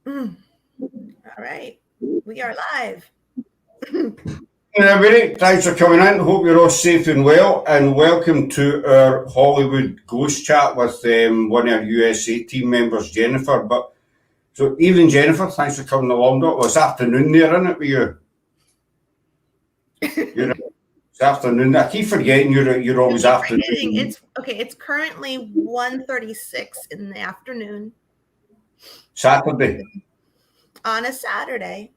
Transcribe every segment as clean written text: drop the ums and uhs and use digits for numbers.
All right. We are live. Hey everybody, thanks for coming in. Hope you're all safe and well, and welcome to our Hollywood Ghost Chat with one of our USA team members, Jennifer. So evening, Jennifer. Thanks for coming along. Well, it's afternoon there, isn't it? With you, it's afternoon. I keep forgetting you're always afternoon. It's currently 1:36 in the afternoon Saturday. on a Saturday.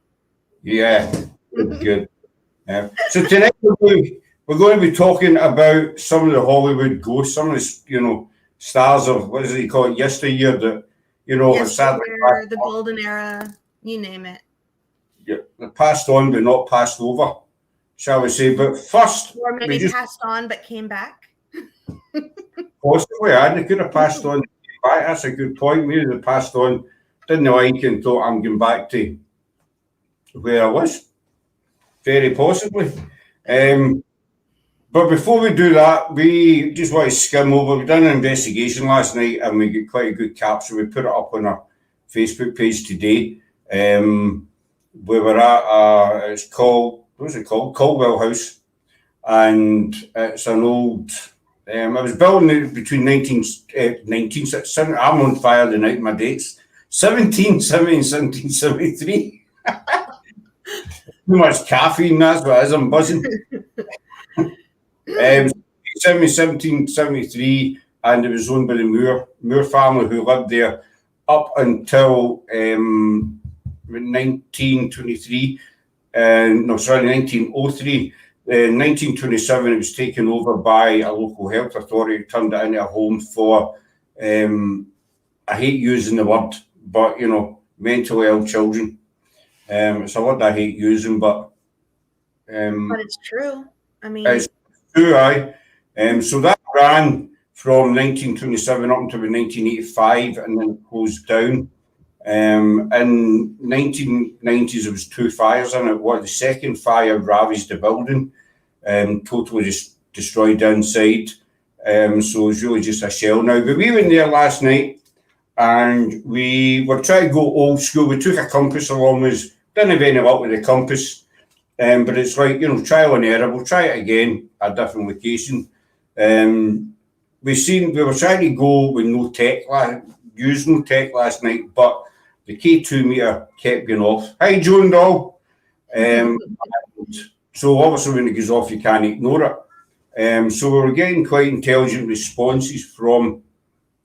Yeah, good. So tonight we're going to be talking about some of the Hollywood ghosts, some of the stars of what is it you call it yesteryear that sadly the golden era, you name it. Yeah, they passed on but not passed over, shall we say? But first, or maybe passed on but came back. Possibly, they could have passed on. That's a good point. Maybe they passed on, didn't like, and thought I'm going back to where I was. Very possibly. But before we do that, we just want to skim over. We done an investigation last night, and we got quite a good capture. We put it up on our Facebook page today. We were at it's called, what was it called? Caldwell House, and it's an old. I was built between 1970. I'm on fire tonight. My dates: 1770 and 1773. Too much caffeine. That's what it is. I'm buzzing. 1773, and it was owned by the Moore family, who lived there up until 1923. 1903. In 1927, it was taken over by a local health authority, turned it into a home for, I hate using the word, but, mentally ill children. It's a word I hate using, but it's true. I mean, it's true, aye. So that ran from 1927 up until 1985 and then closed down. In 1990s, there was 2 fires in it. The second fire ravaged the building, totally just destroyed the inside. So it's really just a shell now. But we went there last night, and we were trying to go old school. We took a compass along. Didn't have any luck with the compass, but it's like, trial and error. We'll try it again at a different location. We were trying to go with no tech, use no tech last night, but the K2 meter kept going off. Hi, Joan Doll. So obviously when it goes off, you can't ignore it. So we were getting quite intelligent responses from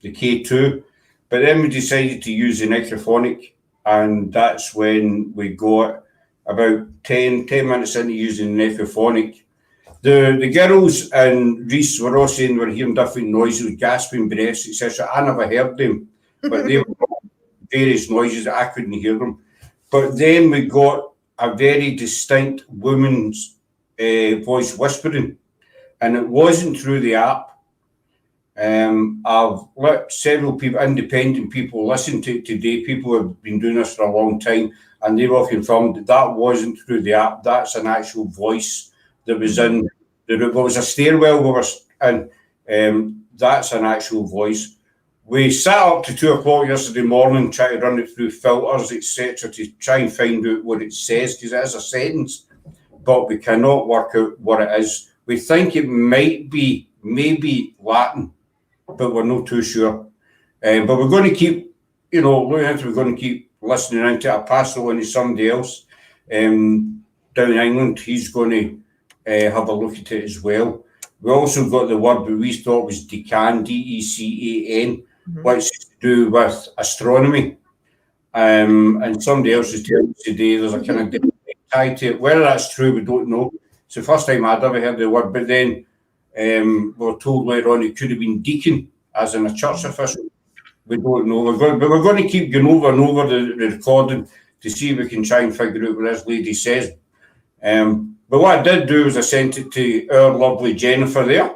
the K2, but then we decided to use the necrophonic, and that's when we got about 10 minutes into using the necrophonic. The girls and Reese were all saying they were hearing different noises, gasping breaths, etc. I never heard them, but they were various noises. I couldn't hear them. But then we got a very distinct woman's voice whispering, and it wasn't through the app. I've let several people, independent people, listen to it today. People who have been doing this for a long time, and they've all confirmed that wasn't through the app. That's an actual voice that was in the room. It was a stairwell we were in. That's an actual voice. We sat up to 2 o'clock yesterday morning, trying to run it through filters, etc., to try and find out what it says, because it is a sentence, but we cannot work out what it is. We think it might be maybe Latin, but we're not too sure. But we're going to keep, looking into it. We're going to keep listening into it. I'll pass it on to somebody else down in England. He's going to have a look at it as well. We also got the word that we thought was Decan, D-E-C-A-N, which is to do with astronomy. And somebody else is telling us today there's a kind of tie to it. Whether that's true, we don't know. It's the first time I'd ever heard the word, but then we were told later on it could have been deacon, as in a church official. We don't know. We're going to keep going over and over the recording to see if we can try and figure out what this lady says. But what I did do was I sent it to our lovely Jennifer there.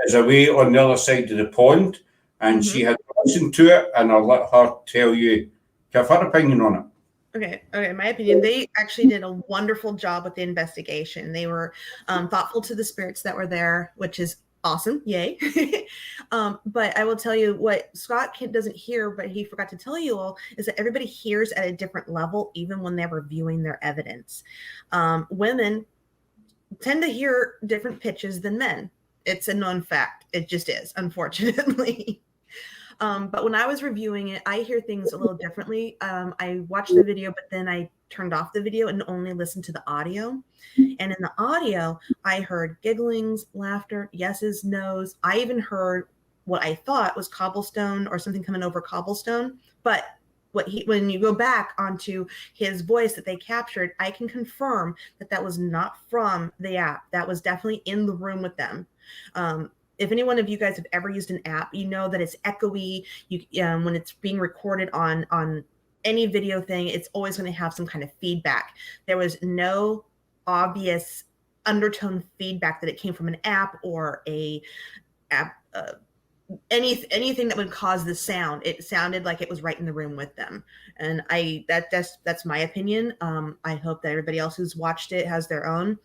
Is away on the other side of the pond, and she had listened to it, and I'll let her tell you her opinion on it. Okay. My opinion, they actually did a wonderful job with the investigation. They were thoughtful to the spirits that were there, which is awesome, yay. But I will tell you what Scott doesn't hear, but he forgot to tell you all, is that everybody hears at a different level, even when they're reviewing their evidence. Women tend to hear different pitches than men. It's a known fact. It just is, unfortunately. But when I was reviewing it, I hear things a little differently. I watched the video, but then I turned off the video and only listened to the audio. And in the audio, I heard gigglings, laughter, yeses, nos. I even heard what I thought was cobblestone or something coming over cobblestone. But when you go back onto his voice that they captured, I can confirm that that was not from the app. That was definitely in the room with them. If any one of you guys have ever used an app, you know that it's echoey. When it's being recorded on any video thing, it's always going to have some kind of feedback. There was no obvious undertone feedback that it came from an app or anything that would cause the sound. It sounded like it was right in the room with them, and that's my opinion. I hope that everybody else who's watched it has their own.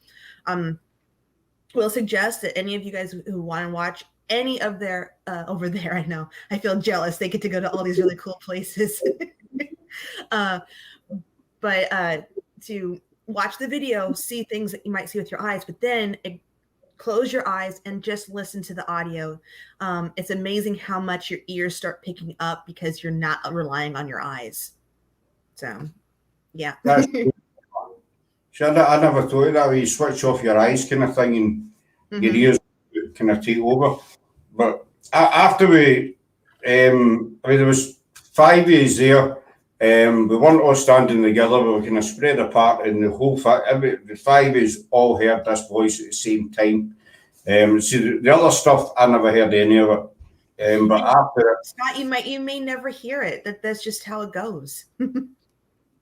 Will suggest that any of you guys who want to watch any of their over there, I know I feel jealous, they get to go to all these really cool places. But to watch the video, see things that you might see with your eyes, but then close your eyes and just listen to the audio. It's amazing how much your ears start picking up because you're not relying on your eyes. So, yeah. See, I never thought of that way. You switch off your eyes kind of thing and your ears kind of take over. But after there was 5 years there. We weren't all standing together. We were kind of spread apart, and the whole the 5 years all heard this voice at the same time. See, the other stuff I never heard any of it. But after it, Scott, you may never hear it. That's just how it goes.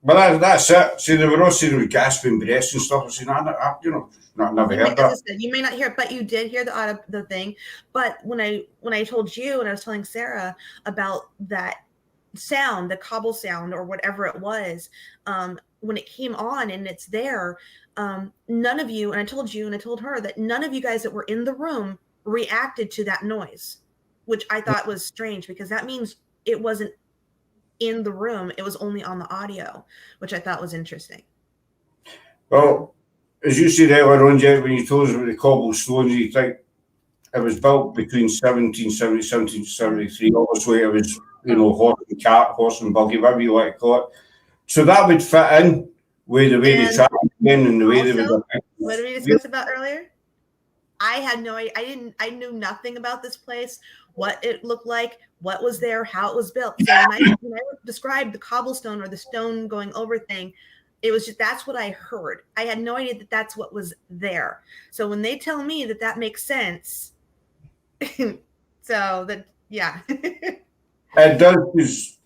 But that's it. See, they were all saying with gasping breaths and stuff. I said, never heard that. You may not hear it, but you did hear the thing. But when I told you, and I was telling Sarah about that sound, the cobble sound or whatever it was, when it came on and it's there, none of you, and I told you and I told her that none of you guys that were in the room reacted to that noise, which I thought was strange because that means it wasn't in the room, it was only on the audio, which I thought was interesting. Well, as you said earlier on, Jeff, when you told us about the cobblestones, you think it was built between 1770 1773. Obviously, it was, horse and cart, horse and buggy, whatever you like to call it. So that would fit in with the way they traveled and the way they would. What did we discuss about earlier? I had no idea. I knew nothing about this place, what it looked like, what was there, how it was built. So when I described the cobblestone or the stone going over thing, it was just, that's what I heard. I had no idea that that's what was there. So when they tell me that makes sense, so that, yeah. It does.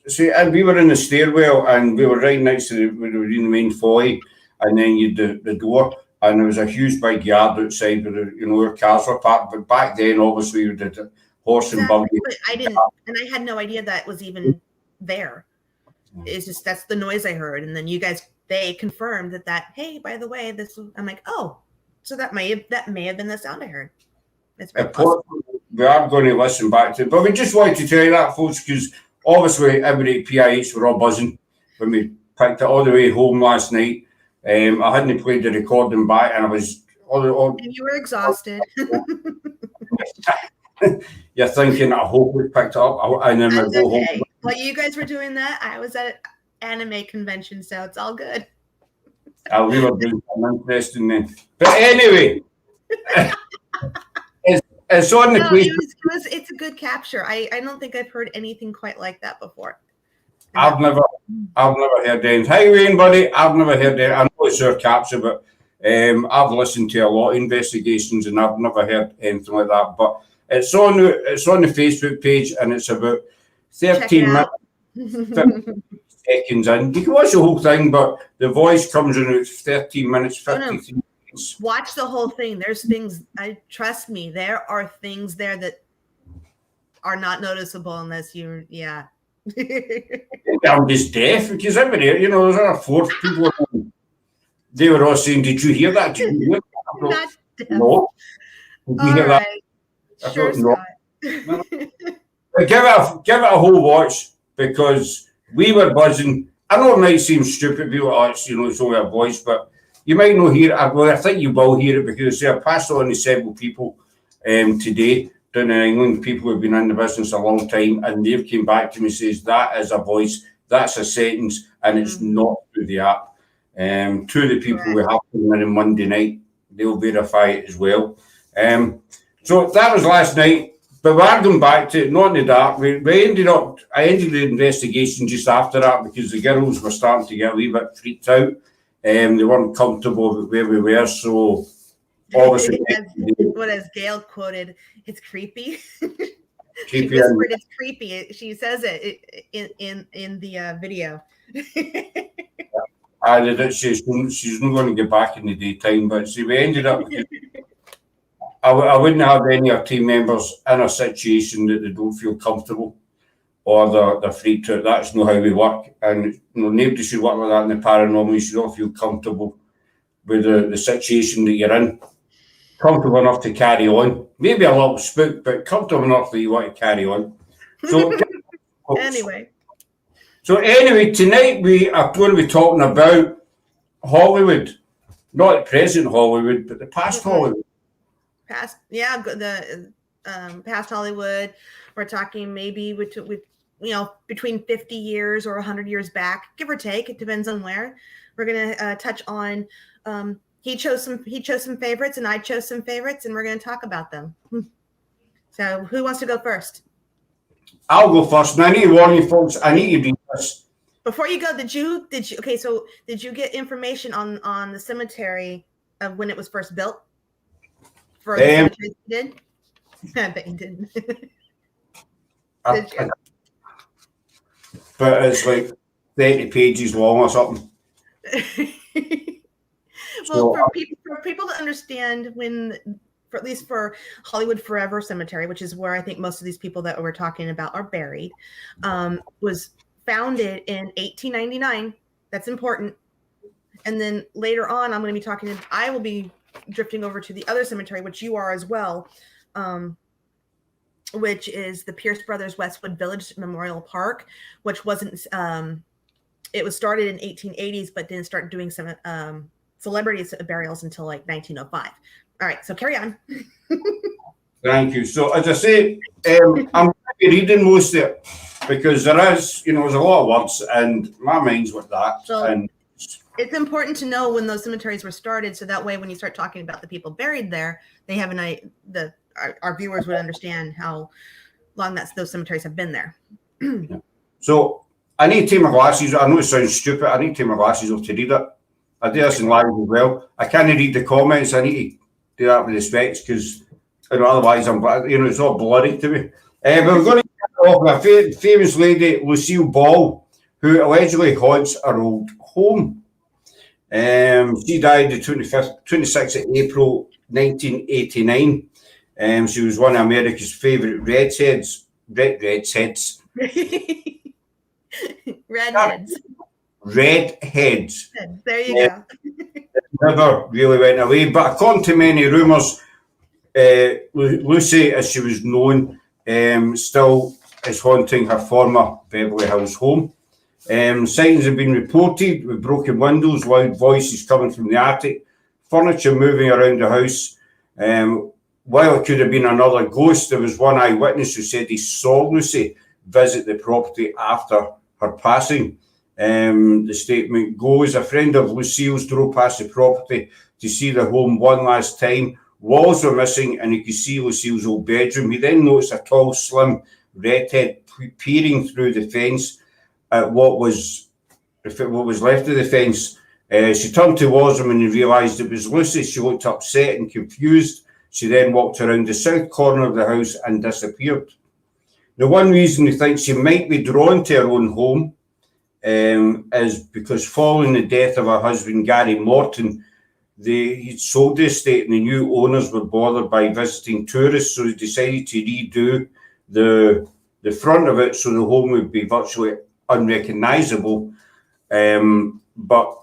See, and we were in the stairwell and we were right next to we were in the main foyer, and then you the door. And there was a huge big yard outside where where cars were parked. But back then, obviously, we did horse and buggy. But I didn't, and I had no idea that was even there. It's just that's the noise I heard, and then they confirmed that. Hey, by the way, I'm like, oh, so that may have been the sound I heard. It's very possible. We are going to listen back to it, but we just wanted to tell you that, folks, because obviously everybody at PIH were all buzzing when we picked it all the way home last night. I hadn't played the recording back, and I was all and you were exhausted. You're thinking, I hope we picked it up, and then we'll go home. While you guys were doing that, I was at an anime convention, so it's all good. We were doing something interesting then. But anyway, it's on the place. It's a good capture. I don't think I've heard anything quite like that before. I've never heard anything. Hi, Wayne, buddy. I've never heard it. I know it's your capture, but I've listened to a lot of investigations and I've never heard anything like that. But it's on the Facebook page and it's about 13 minutes, 50 seconds in. You can watch the whole thing, but the voice comes in at 13 minutes, 53 seconds. Watch the whole thing. There's things, trust me, there are things there that are not noticeable unless yeah. I'm just deaf because everybody, there's other 4 people. They were all saying, "Did you hear that? Did you hear that?" Not deaf. No. Did you hear that? I Sure, don't know. Scott. But give it a whole watch, because we were buzzing. I know it might seem stupid, people, it's only a voice, but you might not hear it. Well, I think you will hear it, because I passed it on to several people today down in England, people who've been in the business a long time, and they've came back to me and says that is a voice, that's a sentence, and it's not through the app. Two of the people we have coming in on Monday night, they'll verify it as well. So that was last night. But we are going back to it, not in the dark. I ended the investigation just after that, because the girls were starting to get a wee bit freaked out. They weren't comfortable with where we were, so obviously. What as Gail quoted, it's creepy. She Creepy. whispered, it's creepy. She says it in the video. She's not going to get back in the daytime, but see, we ended up. I wouldn't have any of our team members in a situation that they don't feel comfortable or they're freaked out. That's not how we work. And nobody should work like that in the paranormal. You should all feel comfortable with the situation that you're in. Comfortable enough to carry on. Maybe a little spooked, but comfortable enough that you want to carry on. So Anyway, tonight we are going to be talking about Hollywood. Not the present Hollywood, but the past Hollywood. Past Hollywood. We're talking maybe with between 50 years or 100 years back, give or take. It depends on where. We're gonna touch on. He chose some favorites, and I chose some favorites, and we're gonna talk about them. So, who wants to go first? I'll go first. Now, I need to warn you, folks. I need to read this. Before you go, did you? Okay, so did you get information on the cemetery of when it was first built? For the cemetery you did? I bet you didn't. But it's like 30 pages long or something. Well, for people to understand, at least for Hollywood Forever Cemetery, which is where I think most of these people that we're talking about are buried, was founded in 1899. That's important. And then later on, I will be drifting over to the other cemetery, which you are as well, which is the Pierce Brothers Westwood Village Memorial Park, which wasn't, it was started in 1880s, but didn't start doing some celebrity burials until like 1905. All right, so carry on. Thank you. So as I say, I'm going to be reading most of it, because there's a lot of words, and my mind's with that. So and it's important to know when those cemeteries were started, so that way when you start talking about the people buried there, they have our viewers would understand how long those cemeteries have been there. Yeah. So I need to take my glasses. I know it sounds stupid. I need to take my glasses off to read it. I do this in language as well. I can't read the comments. I need to do that with the specs, because otherwise it's all blurry to me. But we're going to get off with a famous lady, Lucille Ball, who allegedly haunts her old home. She died the 26th of April 1989. She was one of America's favourite redheads. Redheads. Redheads. There you go. Never really went away, but according to many rumours, Lucy, as she was known, still is haunting her former Beverly Hills home. Sightings have been reported with broken windows, loud voices coming from the attic, furniture moving around the house. While it could have been another ghost, there was one eyewitness who said he saw Lucy visit the property after her passing. The statement goes, a friend of Lucille's drove past the property to see the home one last time. Walls were missing, and he could see Lucille's old bedroom. He then noticed a tall, slim redhead peering through the fence at what was left of the fence. She turned towards him and he realised it was Lucy. She looked upset and confused. She then walked around the south corner of the house and disappeared. The one reason he thinks she might be drawn to her own home is because following the death of her husband, Gary Morton, he'd sold the estate and the new owners were bothered by visiting tourists, so they decided to redo the front of it so the home would be virtually unrecognisable. But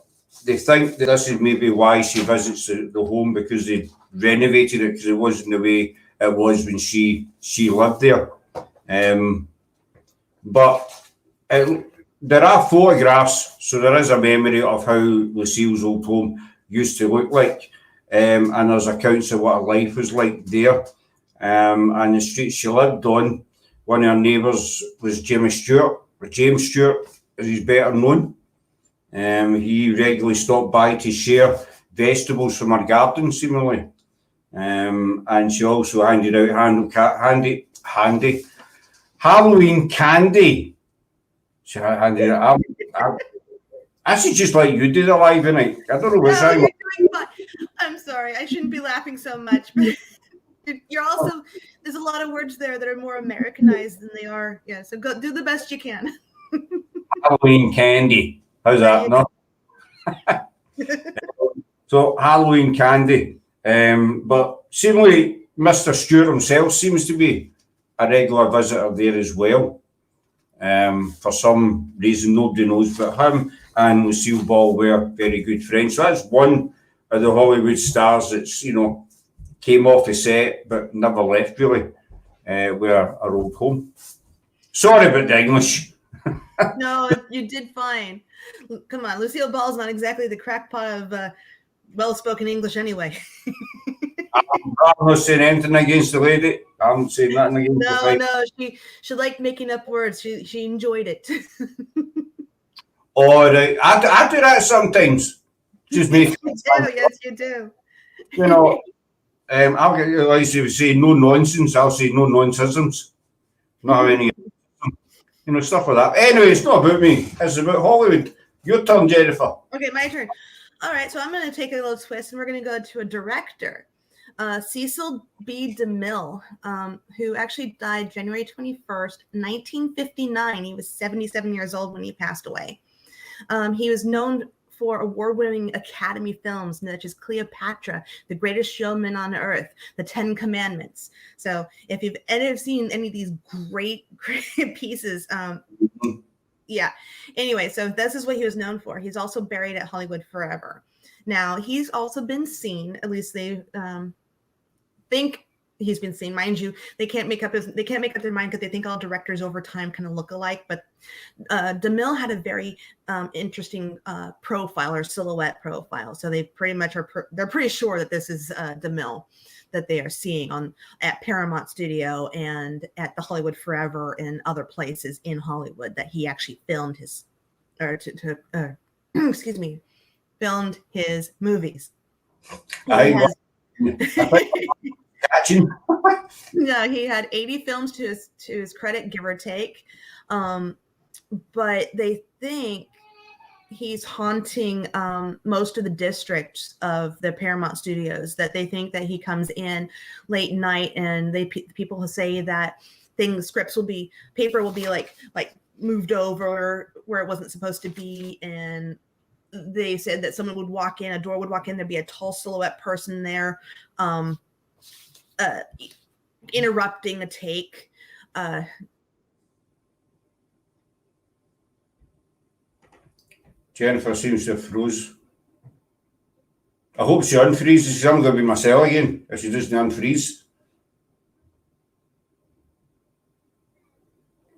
they think that this is maybe why she visits the home, because they renovated it, because it wasn't the way it was when she lived there. But there are photographs, so there is a memory of how Lucille's old home used to look like, and there's accounts of what her life was like there. And the street she lived on, one of her neighbours was James Stewart, as he's better known. He regularly stopped by to share vegetables from her garden, seemingly. And she also handed out handy Halloween candy. She handed it out. Actually, just like you did a live night. I don't know what's wrong. I'm sorry. I shouldn't be laughing so much, but you're also, there's a lot of words there that are more Americanized than they are. Yeah, so go do the best you can. Halloween candy. How's that? No. So Halloween candy. But seemingly Mr. Stewart himself seems to be a regular visitor there as well. For some reason, nobody knows, but him and Lucille Ball were very good friends. So that's one of the Hollywood stars that's, came off the set but never left really, where our old home. Sorry about the English. No, you did fine. Come on, Lucille Ball's not exactly the crackpot of well-spoken English anyway. I'm not saying anything against the lady. I'm saying nothing against the fight. No, she liked making up words. She enjoyed it. All right, I do that sometimes. Just make yes, you do. I'll get you, like you say, no nonsense. I'll say no nonsense. Not have any, stuff like that. Anyway, it's not about me. It's about Hollywood. Your turn, Jennifer. Okay, my turn. All right, so I'm going to take a little twist, and we're going to go to a director, Cecil B Demille, who actually died January 21st, 1959. He was 77 years old when he passed away. He was known for award-winning Academy films such as Cleopatra, The Greatest Showman on Earth, The Ten Commandments. So if you've ever seen any of these great pieces, yeah. Anyway, so this is what he was known for. He's also buried at Hollywood Forever. Now, he's also been seen, at least they think he's been seen. Mind you, they can't make up their mind because they think all directors over time kind of look alike. But Demille had a very interesting profile or silhouette profile. So they pretty much they're pretty sure that this is Demille that they are seeing at Paramount Studio and at the Hollywood Forever and other places in Hollywood that he actually filmed filmed his movies. Yeah, he had 80 films to his credit, give or take. But they think he's haunting most of the districts of the Paramount Studios, that they think that he comes in late night and people say that paper will be like moved over where it wasn't supposed to be. And they said that someone would walk in, a door would walk in, there'd be a tall silhouette person there interrupting a take. Jennifer seems to have froze. I hope she unfreezes. I'm going to be myself again if she doesn't unfreeze.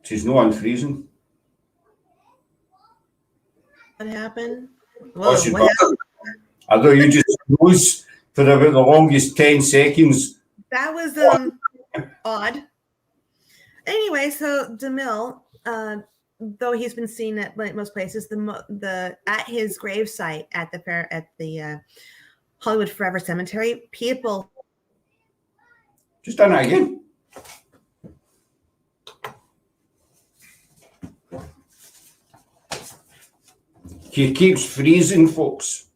She's no unfreezing. What happened? Whoa, what happened? I thought you just froze for about the longest 10 seconds. That was odd. Anyway, so Demille, though he's been seen at most places, at his gravesite at the Hollywood Forever Cemetery, people just done that again. He keeps freezing, folks.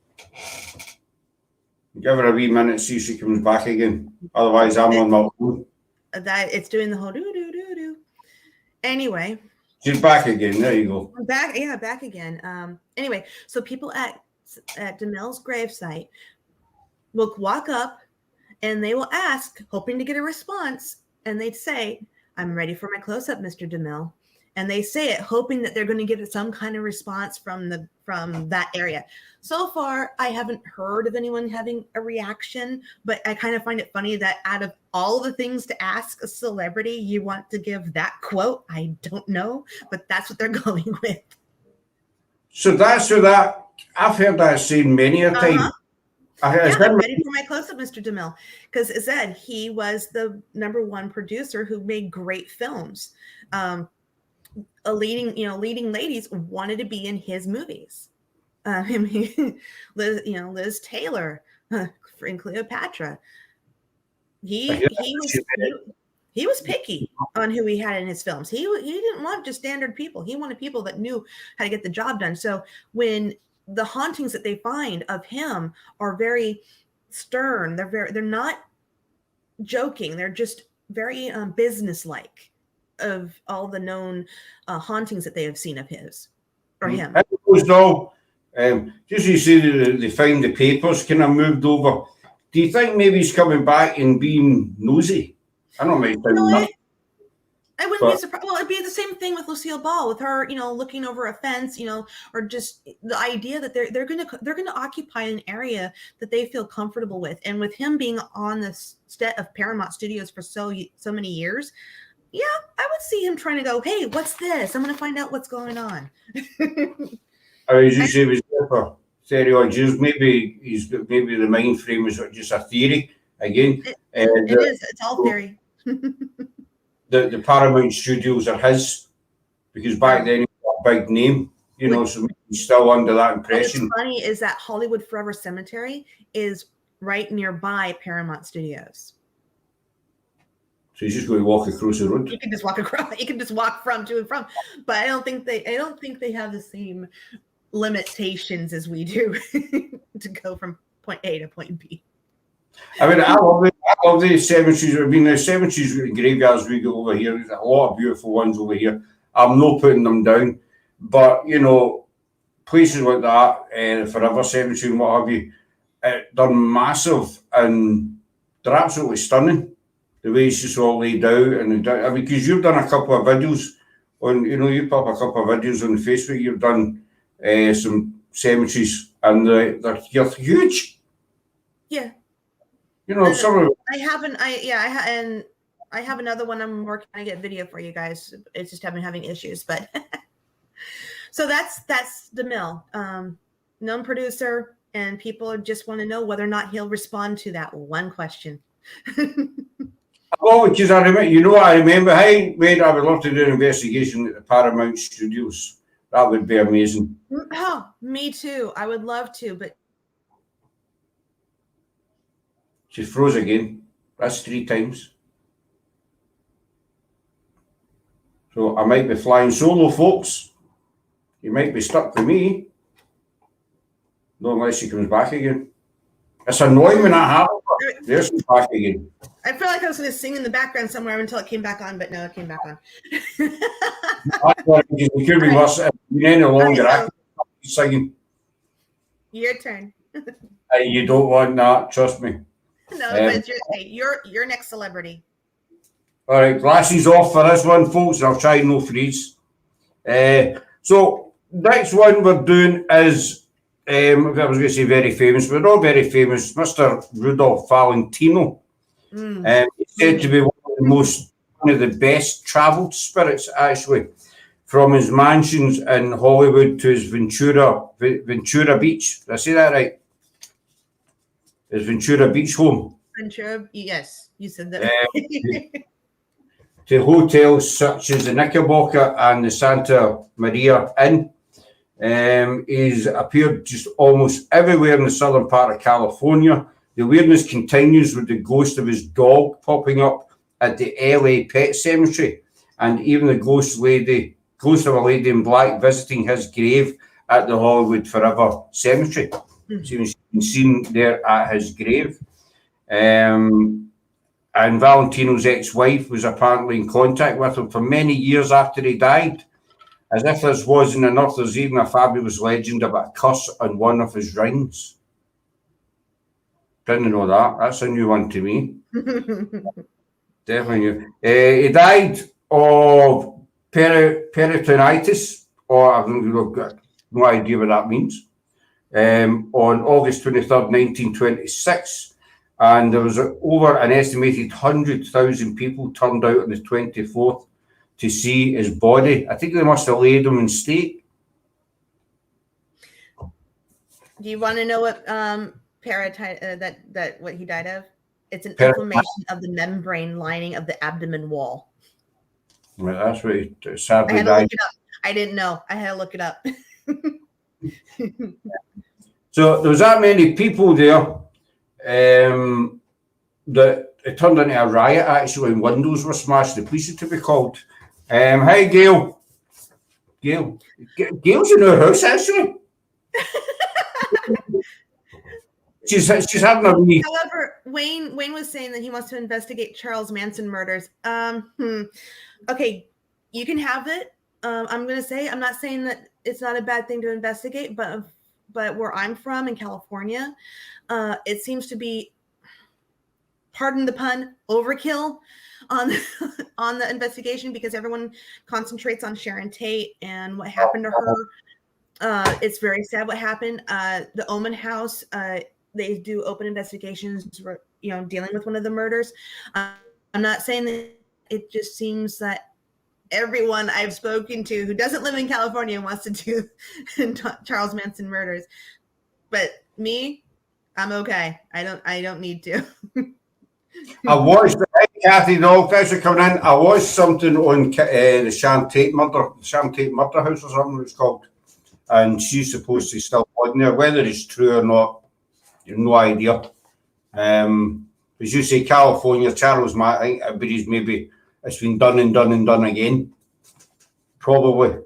Give her a wee minute, see if she comes back again. Otherwise, I'm on my own. That it's doing the whole do. Anyway. She's back again. There you go. Back again. Anyway, so people at Demille's gravesite will walk up and they will ask, hoping to get a response, and they'd say, "I'm ready for my close-up, Mr. Demille." and they say it hoping that they're going to get some kind of response from that area. So far, I haven't heard of anyone having a reaction, but I kind of find it funny that out of all the things to ask a celebrity, you want to give that quote. I don't know, but that's what they're going with. So that's who that, I've heard that saying many a time. I'm ready for my close-up, Mr. Demille, because as said, he was the #1 producer who made great films. Leading ladies wanted to be in his movies. Liz Taylor in Cleopatra. He was picky on who he had in his films. He didn't want just standard people. He wanted people that knew how to get the job done. So when the hauntings that they find of him are very stern, they're not joking. They're just very businesslike of all the known hauntings that they have seen of his or him. I suppose no. Just you say they find the papers kind of moved over. Do you think maybe he's coming back and being nosy? I don't know. I wouldn't be surprised. Well, it'd be the same thing with Lucille Ball, with her, looking over a fence, or just the idea that they're gonna occupy an area that they feel comfortable with. And with him being on the set of Paramount Studios for so many years, yeah, I would see him trying to go, hey, what's this? I'm gonna find out what's going on. As you say, he was there for 30 odd years. Maybe the mind frame is just a theory again. It is. It's all theory. The Paramount Studios are his, because back then he was a big name, so he's still under that impression. What's funny is that Hollywood Forever Cemetery is right nearby Paramount Studios. So he's just going to walk across the road. You can just walk across. You can just walk to and from. But I don't think they have the same limitations as we do to go from point A to point B. I mean, I love the cemeteries. I mean, the cemeteries and graveyards we go over here. There's a lot of beautiful ones over here. I'm not putting them down, but places like that, the Forever Cemetery and what have you, they're massive and they're absolutely stunning. The way it's just all laid out, and I mean, because you've done a couple of videos on, you put up a couple of videos on Facebook. You've done some cemeteries, and they're huge. Yeah. Some of and I have another one I'm working on to get video for you guys. It's just having issues, but so that's DeMille, known producer, and people just want to know whether or not he'll respond to that one question. Well, because I remember, hey, wait, I would love to do an investigation at the Paramount Studios. That would be amazing. Oh, me too. I would love to, but she froze again. That's 3 times. So I might be flying solo, folks. You might be stuck with me. Not unless she comes back again. It's annoying when that happens. There she's back again. I feel like I was going to sing in the background somewhere until it came back on, but no, it came back on. It could be worse. Any longer, I can keep singing. Your turn. You don't want that, trust me. No, but you're next celebrity. All right, glasses off for this one, folks. I'll try no freeze. So next one we're doing is, I was going to say very famous, but not very famous, Mr. Rudolph Valentino. He's said to be one of the best travelled spirits, actually, from his mansions in Hollywood to his Ventura Beach. Did I say that right? His Ventura Beach home. Ventura, yes, you said that. To hotels such as the Knickerbocker and the Santa Maria Inn. He's appeared just almost everywhere in the southern part of California. The weirdness continues with the ghost of his dog popping up at the LA Pet Cemetery, and even the ghost of a lady in black visiting his grave at the Hollywood Forever Cemetery. So he's been seen there at his grave. And Valentino's ex-wife was apparently in contact with him for many years after he died. As if this wasn't enough, there's even a fabulous legend about a curse on one of his rings. Didn't know that. That's a new one to me. Definitely new. He died of peritonitis, or I've got no idea what that means, on August 23rd, 1926. And there was over an estimated 100,000 people turned out on the 24th to see his body. I think they must have laid him in state. Do you want to know what what he died of? It's an inflammation of the membrane lining of the abdomen wall. Right, that's what he sadly died. I didn't know. I had to look it up. So there was that many people there that it turned into a riot, actually, and windows were smashed. The police had to be called. Hey, Gail. Gail's in her house, actually. She's having a wee. However, Wayne was saying that he wants to investigate Charles Manson murders. Okay, you can have it. I'm going to say, I'm not saying that it's not a bad thing to investigate, but where I'm from in California, it seems to be, pardon the pun, overkill on the investigation, because everyone concentrates on Sharon Tate and what happened to her. It's very sad what happened. The Omen House, they do open investigations, dealing with one of the murders. I'm not saying that. It just seems that everyone I've spoken to who doesn't live in California wants to do Charles Manson murders, but me, I'm okay. I don't need to. I watched, Kathy, no, thanks for coming in. I watched something on the Sharon Tate murder house or something it's called, and she's supposed to still on there. Whether it's true or not, you have no idea. As you say, California, Charles Manson, I think everybody's maybe it's been done and done and done again. Probably.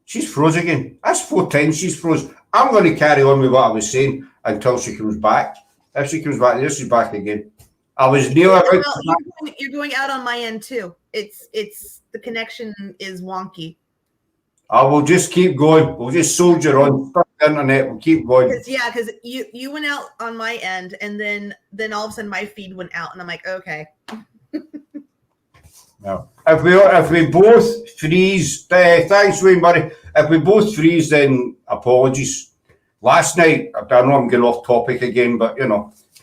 She's froze again. That's 4 times she's froze. I'm going to carry on with what I was saying until she comes back. If she comes back, there she's back again. I was near about. You're going out on my end too. It's the connection is wonky. I will just keep going. We'll just soldier on. Stop the internet. We'll keep going. Because you went out on my end, and then all of a sudden my feed went out, and I'm like, okay. No. If we both freeze, thanks, Wayne, buddy. If we both freeze, then apologies. Last night, I know I'm getting off topic again, but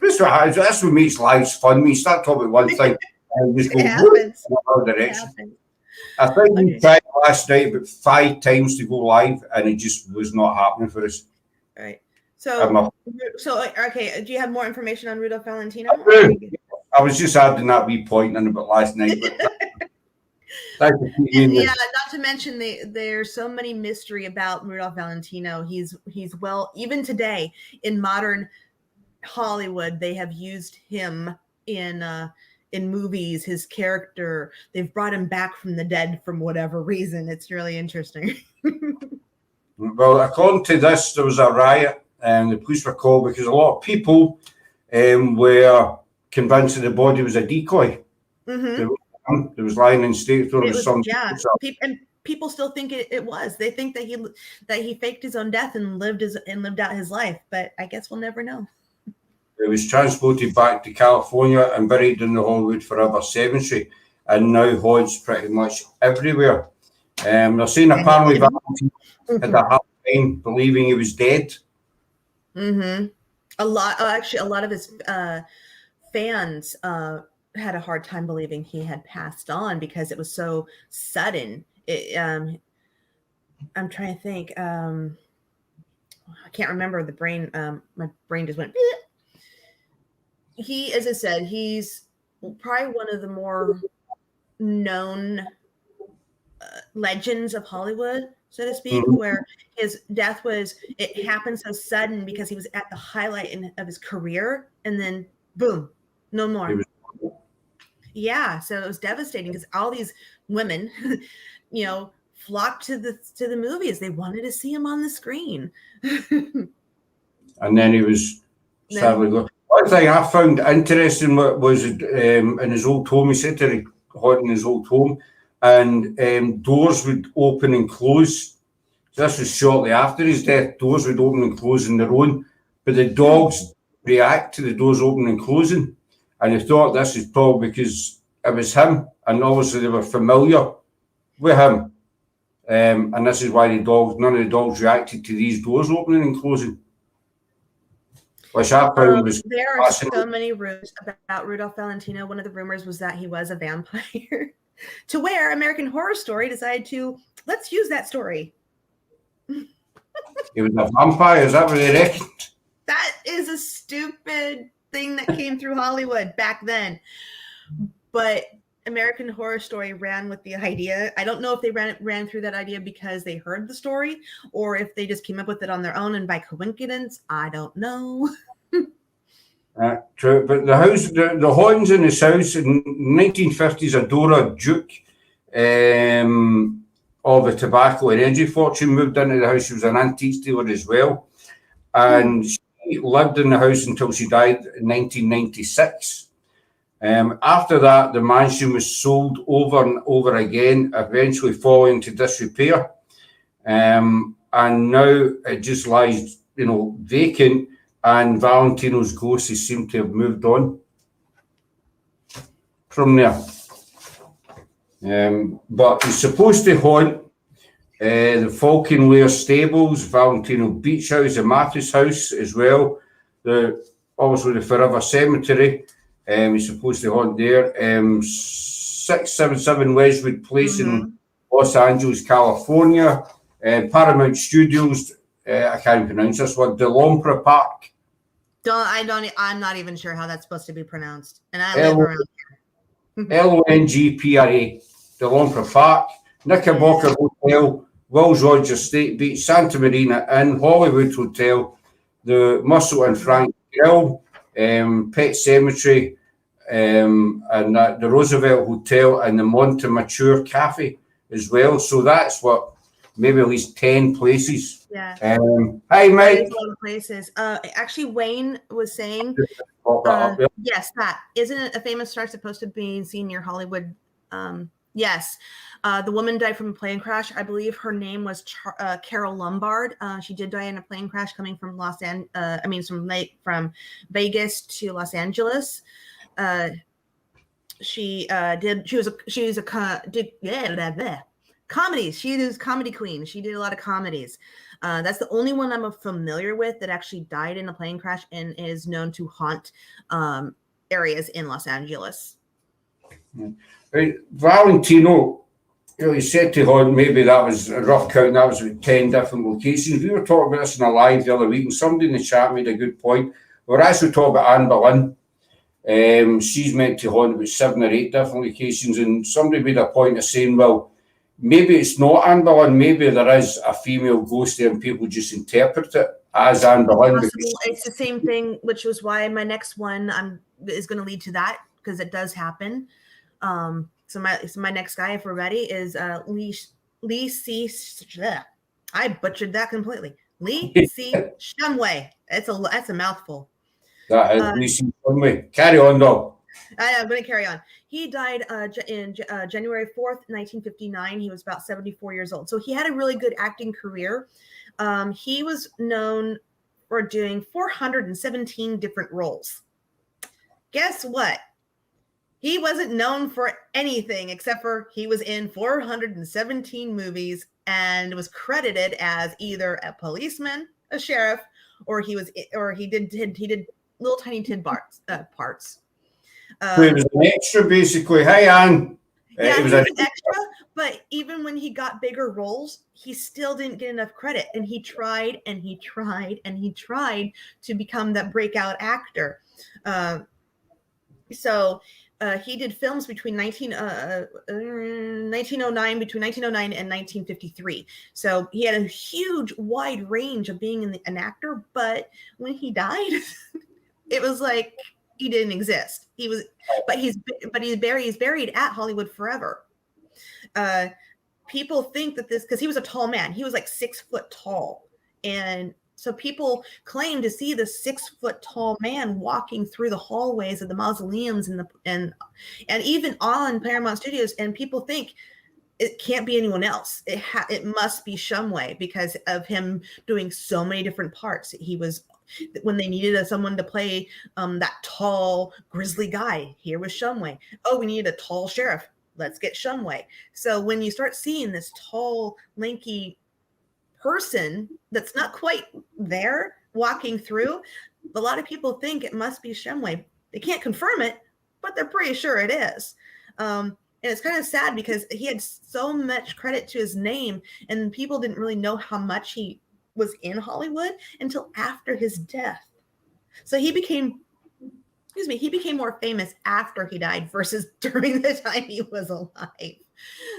that's what makes lives fun. We start talking about one thing and just go in another direction. I think we tried last night about 5 times to go live, and it just was not happening for us. Right. So okay. Do you have more information on Rudolph Valentino? I was just adding that wee point in about last night. But not to mention there's so many mystery about Rudolph Valentino. He's well, even today in modern Hollywood, they have used him in movies. His character, they've brought him back from the dead from whatever reason. It's really interesting. Well, according to this, there was a riot, and the police were called because a lot of people were convinced that the body was a decoy. Mm-hmm. It was lying in state. And people still think it was. They think that he faked his own death and lived out his life. But I guess we'll never know. It was transported back to California and buried in the Hollywood Forever Cemetery, and now haunts pretty much everywhere. They're saying apparently Valentino had a hard time believing he was dead. Mm-hmm. A lot of his fans had a hard time believing he had passed on because it was so sudden. I'm trying to think. I can't remember the brain. My brain just went. As I said, he's probably one of the more known legends of Hollywood, so to speak, where his death it happened so sudden because he was at the highlight of his career, and then boom, no more. Yeah, so it was devastating because all these women, flocked to the movies. They wanted to see him on the screen. And then he was sadly gone. One thing I found interesting was in his old home, he said to haunt in his old home, and doors would open and close. So this was shortly after his death. Doors would open and close on their own, but the dogs react to the doors opening and closing. And he thought this is probably because it was him, and obviously they were familiar with him. And this is why none of the dogs reacted to these doors opening and closing. Which I found was there are so many rumors about Rudolph Valentino. One of the rumors was that he was a vampire. To where American Horror Story decided to, let's use that story. He was a vampire, is that what they reckoned? That is a stupid thing that came through Hollywood back then. But American Horror Story ran with the idea. I don't know if they ran through that idea because they heard the story or if they just came up with it on their own and by coincidence. I don't know. True, but the house, the hauntings in this house in 1950s, Adora Duke of the tobacco and energy fortune moved into the house. She was an antique dealer as well, and she lived in the house until she died in 1996. After that, the mansion was sold over and over again, eventually falling into disrepair, and now it just lies, vacant. And Valentino's ghosts seem to have moved on from there. But he's supposed to haunt the Falconlair Stables, Valentino Beach House, the Matthews House as well. Obviously the Forever Cemetery. He's supposed to haunt there. 677 Westwood Place in Los Angeles, California. Paramount Studios. I can't pronounce this one. Delompra Park. I'm not even sure how that's supposed to be pronounced. And I live around here. Longpra, Delompra Park, Knickerbocker Hotel, Wills Rogers State Beach, Santa Marina Inn, Hollywood Hotel, the Muscle and Frank Grill, Pet Cemetery, and the Roosevelt Hotel, and the Montemature Cafe as well. So that's what, maybe at least 10 places. Yeah. Hi, Mike. A lot of places. Actually, Wayne was saying, yes, that isn't it a famous star supposed to be seen near Hollywood? Yes. The woman died from a plane crash. I believe her name was Carol Lombard. She did die in a plane crash coming from from Vegas to Los Angeles. She was a comedies. She is comedy queen. She did a lot of comedies. That's the only one I'm familiar with that actually died in a plane crash and is known to haunt areas in Los Angeles. Right. Valentino, he said to haunt, maybe that was a rough count, that was 10 different locations. We were talking about this in a live the other week, and somebody in the chat made a good point. We're actually talking about Anne Boleyn. She's meant to haunt about 7 or 8 different locations, and somebody made a point of saying, well, maybe it's not Anne Boleyn, maybe there is a female ghost there and people just interpret it as Anne Boleyn. It's the same thing, which was why my next one is going to lead to that, because it does happen. So my next guy, if we're ready, is Lee C. I butchered that completely. Lee C. Shumway. That's a mouthful. That is Lee C. Shumway. Carry on, though. I'm going to carry on. He died in January 4th, 1959. He was about 74 years old. So he had a really good acting career. He was known for doing 417 different roles. Guess what? He wasn't known for anything except for he was in 417 movies and was credited as either a policeman, a sheriff, or he did little tiny tid parts. He was an extra, basically. Hi, Anne. Yeah, he was an extra, but even when he got bigger roles, he still didn't get enough credit. And he tried and he tried and he tried to become that breakout actor. So he did films between 1909 and 1953. So he had a huge, wide range of being an actor. But when he died, it was like he didn't exist. He's buried at Hollywood forever. People think that because he was a tall man, he was like 6 foot tall, and so people claim to see the 6 foot tall man walking through the hallways of the mausoleums and even on Paramount Studios, and people think it can't be anyone else. It must be Shumway because of him doing so many different parts. He was, when they needed someone to play that tall grizzly guy, here was Shumway. Oh, we needed a tall sheriff. let's get Shumway. So when you start seeing this tall, lanky person that's not quite there walking through, a lot of people think it must be Shumway. They can't confirm it, but they're pretty sure it is. And it's kind of sad because he had so much credit to his name, and people didn't really know how much he was in Hollywood until after his death. So he became more famous after he died versus during the time he was alive.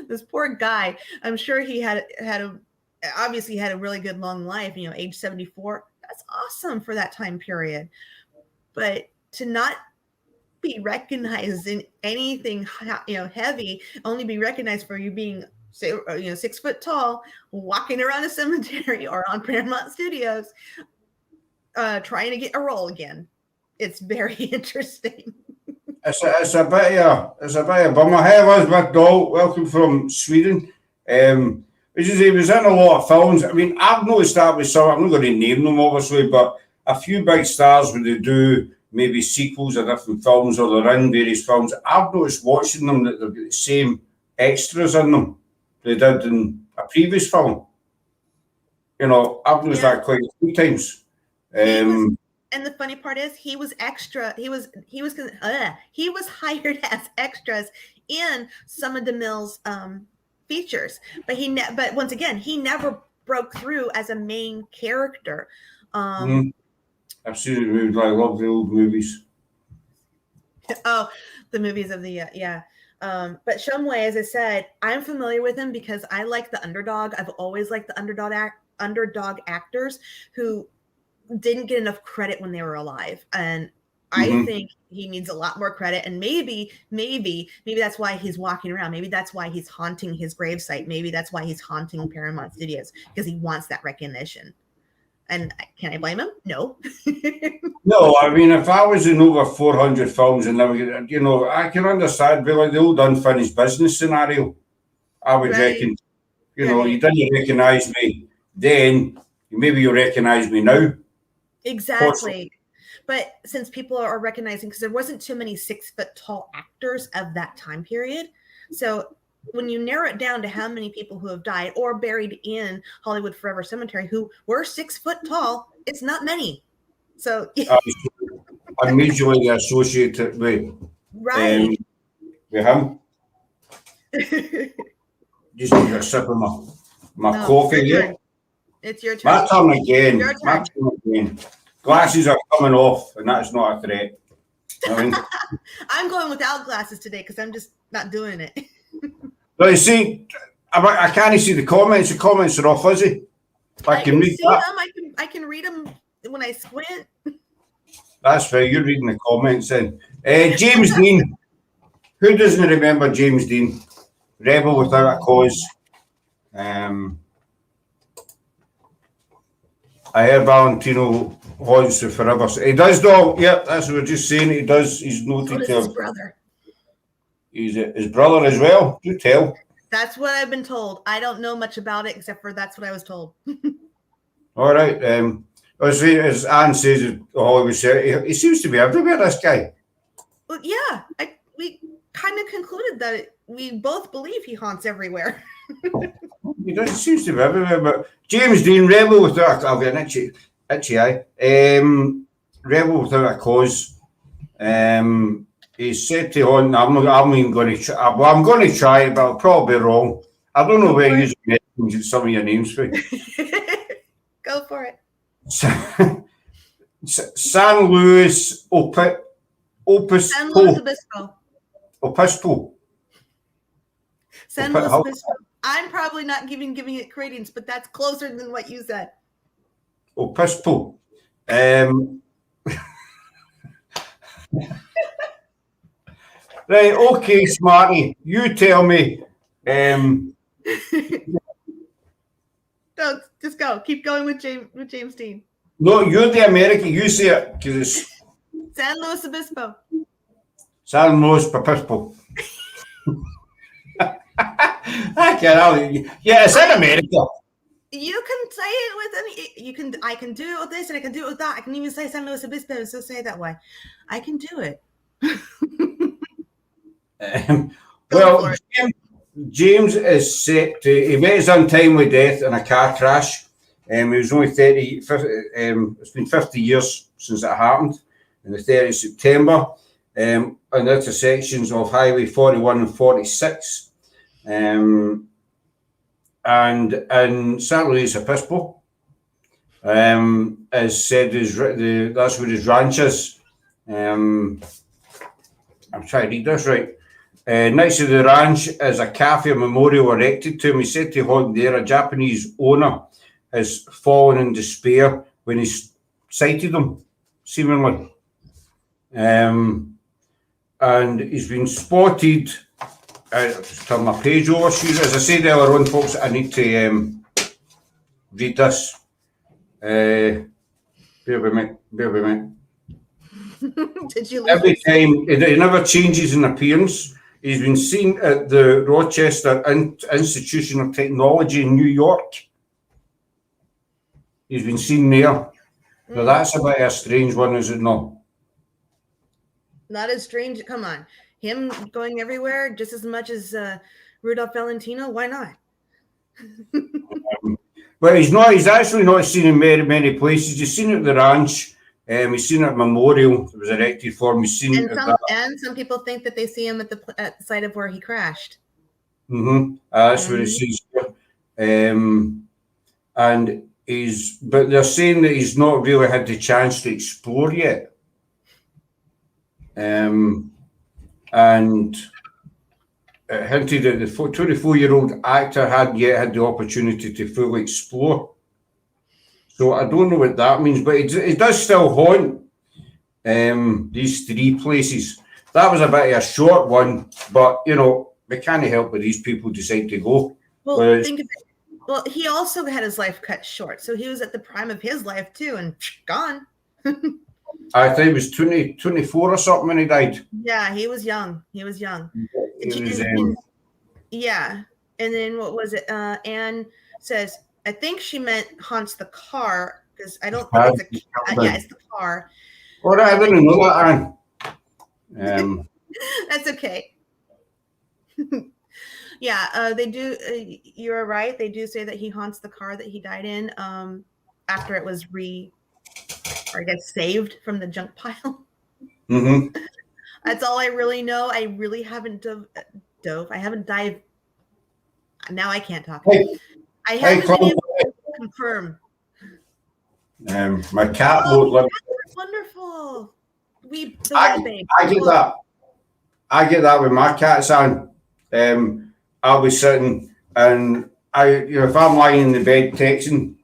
This poor guy, I'm sure he obviously had a really good long life, age 74. That's awesome for that time period. But to not be recognized in anything, heavy, only be recognized for you being 6 foot tall, walking around a cemetery or on Paramount Studios, trying to get a role again. It's very interesting. It's a bit of a bummer. Hey, Elizabeth Doll, welcome from Sweden. He was in a lot of films. I mean, I've noticed that with some. I'm not going to name them, obviously, but a few big stars when they do maybe sequels of different films or they're in various films, I've noticed watching them that they've got the same extras in them they did in a previous film. I've noticed that quite a few times. And the funny part is, he was extra. He was hired as extras in some of DeMille's features, but once again, he never broke through as a main character. I've seen the movies. I love the old movies. Oh, the movies of the but Shumway, as I said, I'm familiar with him because I like the underdog. I've always liked the underdog actors who didn't get enough credit when they were alive, and I think he needs a lot more credit. And maybe that's why he's walking around. Maybe that's why he's haunting his gravesite. Maybe that's why he's haunting Paramount Studios, because he wants that recognition. And can I blame him? No. No, I mean, if I was in over 400 films and never get, I can understand, but like the old unfinished business scenario, I would reckon, you didn't recognise me then, maybe you recognise me now. Exactly. Possibly. But since people are recognizing, because there wasn't too many 6 foot tall actors of that time period. So when you narrow it down to how many people who have died or buried in Hollywood Forever Cemetery who were 6 foot tall, it's not many. So I'm usually associated with right with him. Just need a sip of my coffee here. It's your turn. My turn again. Glasses are coming off, and that's not a threat. I'm going without glasses today because I'm just not doing it. But you see, I can't see the comments. The comments are all fuzzy. I can read them. I can read them when I squint. That's fair. You're reading the comments then. James Dean. Who doesn't remember James Dean? Rebel Without a Cause. I hear Valentino haunts the forever. He does, though. Yep, that's what we're just saying. He does. He's noted to his brother. He's his brother as well. Do tell. That's what I've been told. I don't know much about it except for that's what I was told. All right. As Anne says, he seems to be everywhere, this guy. Well, yeah. We kind of concluded that we both believe he haunts everywhere. He does. He seems to be everywhere. But James Dean, Rebel Without I'll get an itchy eye. Rebel Without a Cause. He's said to haunt. I'm even going to try. Well, I'm going to try it, but I'll probably be wrong. I don't know where you're using some of your names for. Go for it. San Luis Obispo. San Luis Obispo. Obispo. San Luis Obispo. I'm probably not giving it credence, but that's closer than what you said. Obispo. Right, okay, Smarty. You tell me. No, just go. Keep going with James Dean. No, you're the American. You say it because it's San Luis Obispo. San Luis Obispo. Yeah, it's in America. You can say it with any. I can do it with this, and I can do it with that. I can even say San Luis Obispo, so say it that way. I can do it. Well, James is set to, he met his untimely death in a car crash. He was only 30, it's been 50 years since it happened, on the 30th of September, on the intersections of Highway 41 and 46. And in St. Louis Obispo, as said, that's where his ranch is. I'm trying to read this right. Next to the ranch is a cafe memorial erected to him. He said to haunt there, a Japanese owner has fallen in despair when he sighted him, seemingly. And he's been spotted. I'll just turn my page over. As I said earlier on, folks, I need to read this. Bear with me. Did you Every time, he never changes in appearance. He's been seen at the Rochester Institution of Technology in New York. He's been seen there. Now that's a bit of a strange one, is it not? Not as strange. Come on. Him going everywhere just as much as Rudolph Valentino. Why not? Well, he's actually not seen in many places. He's seen it at the ranch. He's seen it at Memorial that was erected for him. He's seen it at that. And some people think that they see him at the site of where he crashed. That's where it says here. And but they're saying that he's not really had the chance to explore yet. And it hinted that the 24-year-old actor hadn't yet had the opportunity to fully explore. So I don't know what that means, but it does still haunt these three places. That was a bit of a short one, but, we can't help but these people decide to go. Well, think of it. Well, he also had his life cut short, so he was at the prime of his life too, and gone. I think he was 24 or something when he died. Yeah, he was young. Yeah, and then what was it? Anne says, I think she meant haunts the car, because I don't think it's it's the car. All right, I didn't know that, Anne. That's okay. Yeah, they do. You're right. They do say that he haunts the car that he died in after it was saved from the junk pile. That's all I really know. I really haven't dove. I haven't dived. Now I can't talk. I haven't been able to confirm. My cat won't let me. Wonderful. I get that. I get that with my cats on. I'll be sitting and if I'm lying in the bed texting,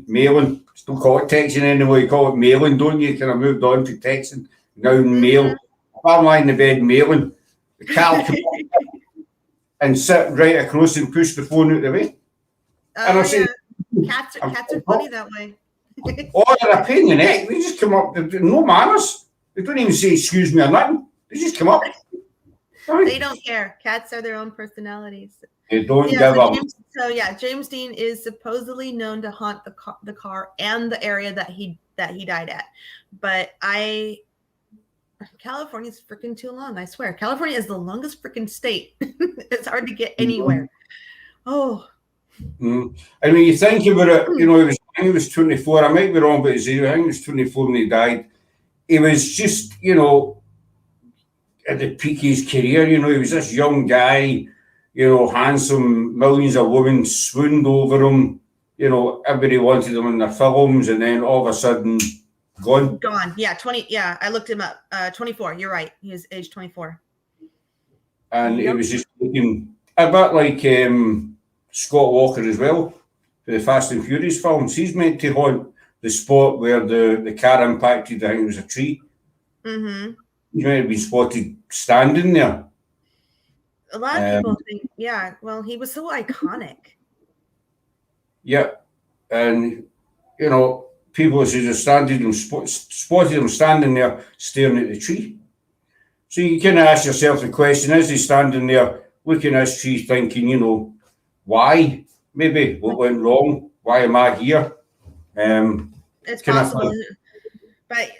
mailing, still call it texting anyway, you call it mailing, don't you? Kind of moved on to texting, now mail. If I'm lying in the bed mailing, the cat will come up and sit right across and push the phone out the way. And I say, cats are funny that way. Oh, they're a pain in the neck. They just come up, no manners. They don't even say excuse me or nothing. They just come up. They don't care. Cats are their own personalities. They don't give up. James Dean is supposedly known to haunt the car and the area that he died at. But California's freaking too long, I swear. California is the longest freaking state. It's hard to get anywhere. Oh. I mean, you think about it, he was 24. I might be wrong, but I think he was 24 when he died. He was just, at the peak of his career, he was this young guy, handsome, millions of women swooned over him, everybody wanted him in their films, and then all of a sudden, gone. Yeah, 20. Yeah, I looked him up. 24. You're right. He was age 24. And he was just looking a bit like Scott Walker as well, for the Fast and Furious films. He's meant to haunt the spot where the car impacted. I think it was a tree. He might have been spotted standing there. A lot of people think, well, he was so iconic. Yeah, and people spotted him standing there staring at the tree. So you can ask yourself the question: is he standing there looking at this tree, thinking, why? Maybe what went wrong? Why am I here? It's possible, but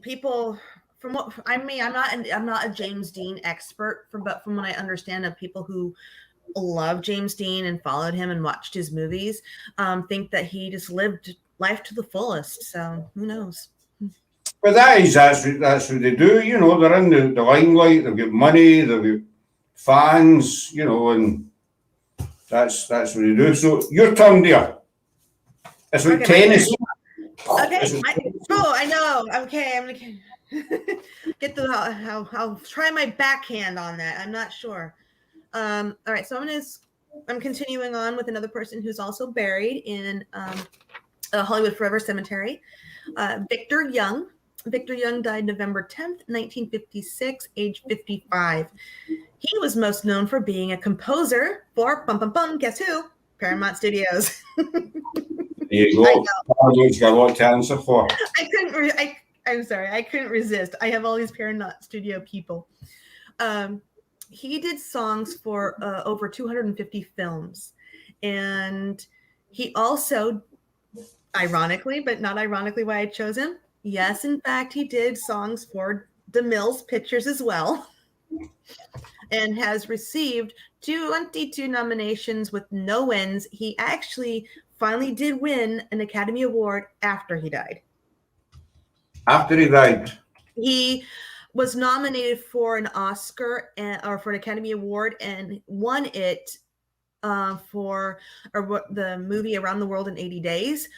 people from what I mean, I'm not a James Dean expert, but from what I understand of people who love James Dean and followed him and watched his movies, think that he just lived life to the fullest. So who knows? But that's what they do. You know, they're in the limelight. They've got money. They've got fans. You know, and that's what they do. So your turn, dear. It's like tennis. Okay, I know. Okay, I'm gonna get the. I'll try my backhand on that. I'm not sure. All right, so I'm continuing on with another person who's also buried in Hollywood Forever Cemetery. Victor Young. Victor Young died November 10th, 1956, age 55. He was most known for being a composer for guess who? Paramount Studios. There you go. You've got a lot to answer for. I'm sorry, I couldn't resist. I have all these Paramount Studio people. He did songs for over 250 films, and he also, ironically, but not ironically why I chose him, yes, in fact, he did songs for DeMille's pictures as well, and has received 22 nominations with no wins. He actually finally did win an Academy Award after he died. After he died? He was nominated for an Oscar or for an Academy Award and won it for the movie Around the World in 80 Days,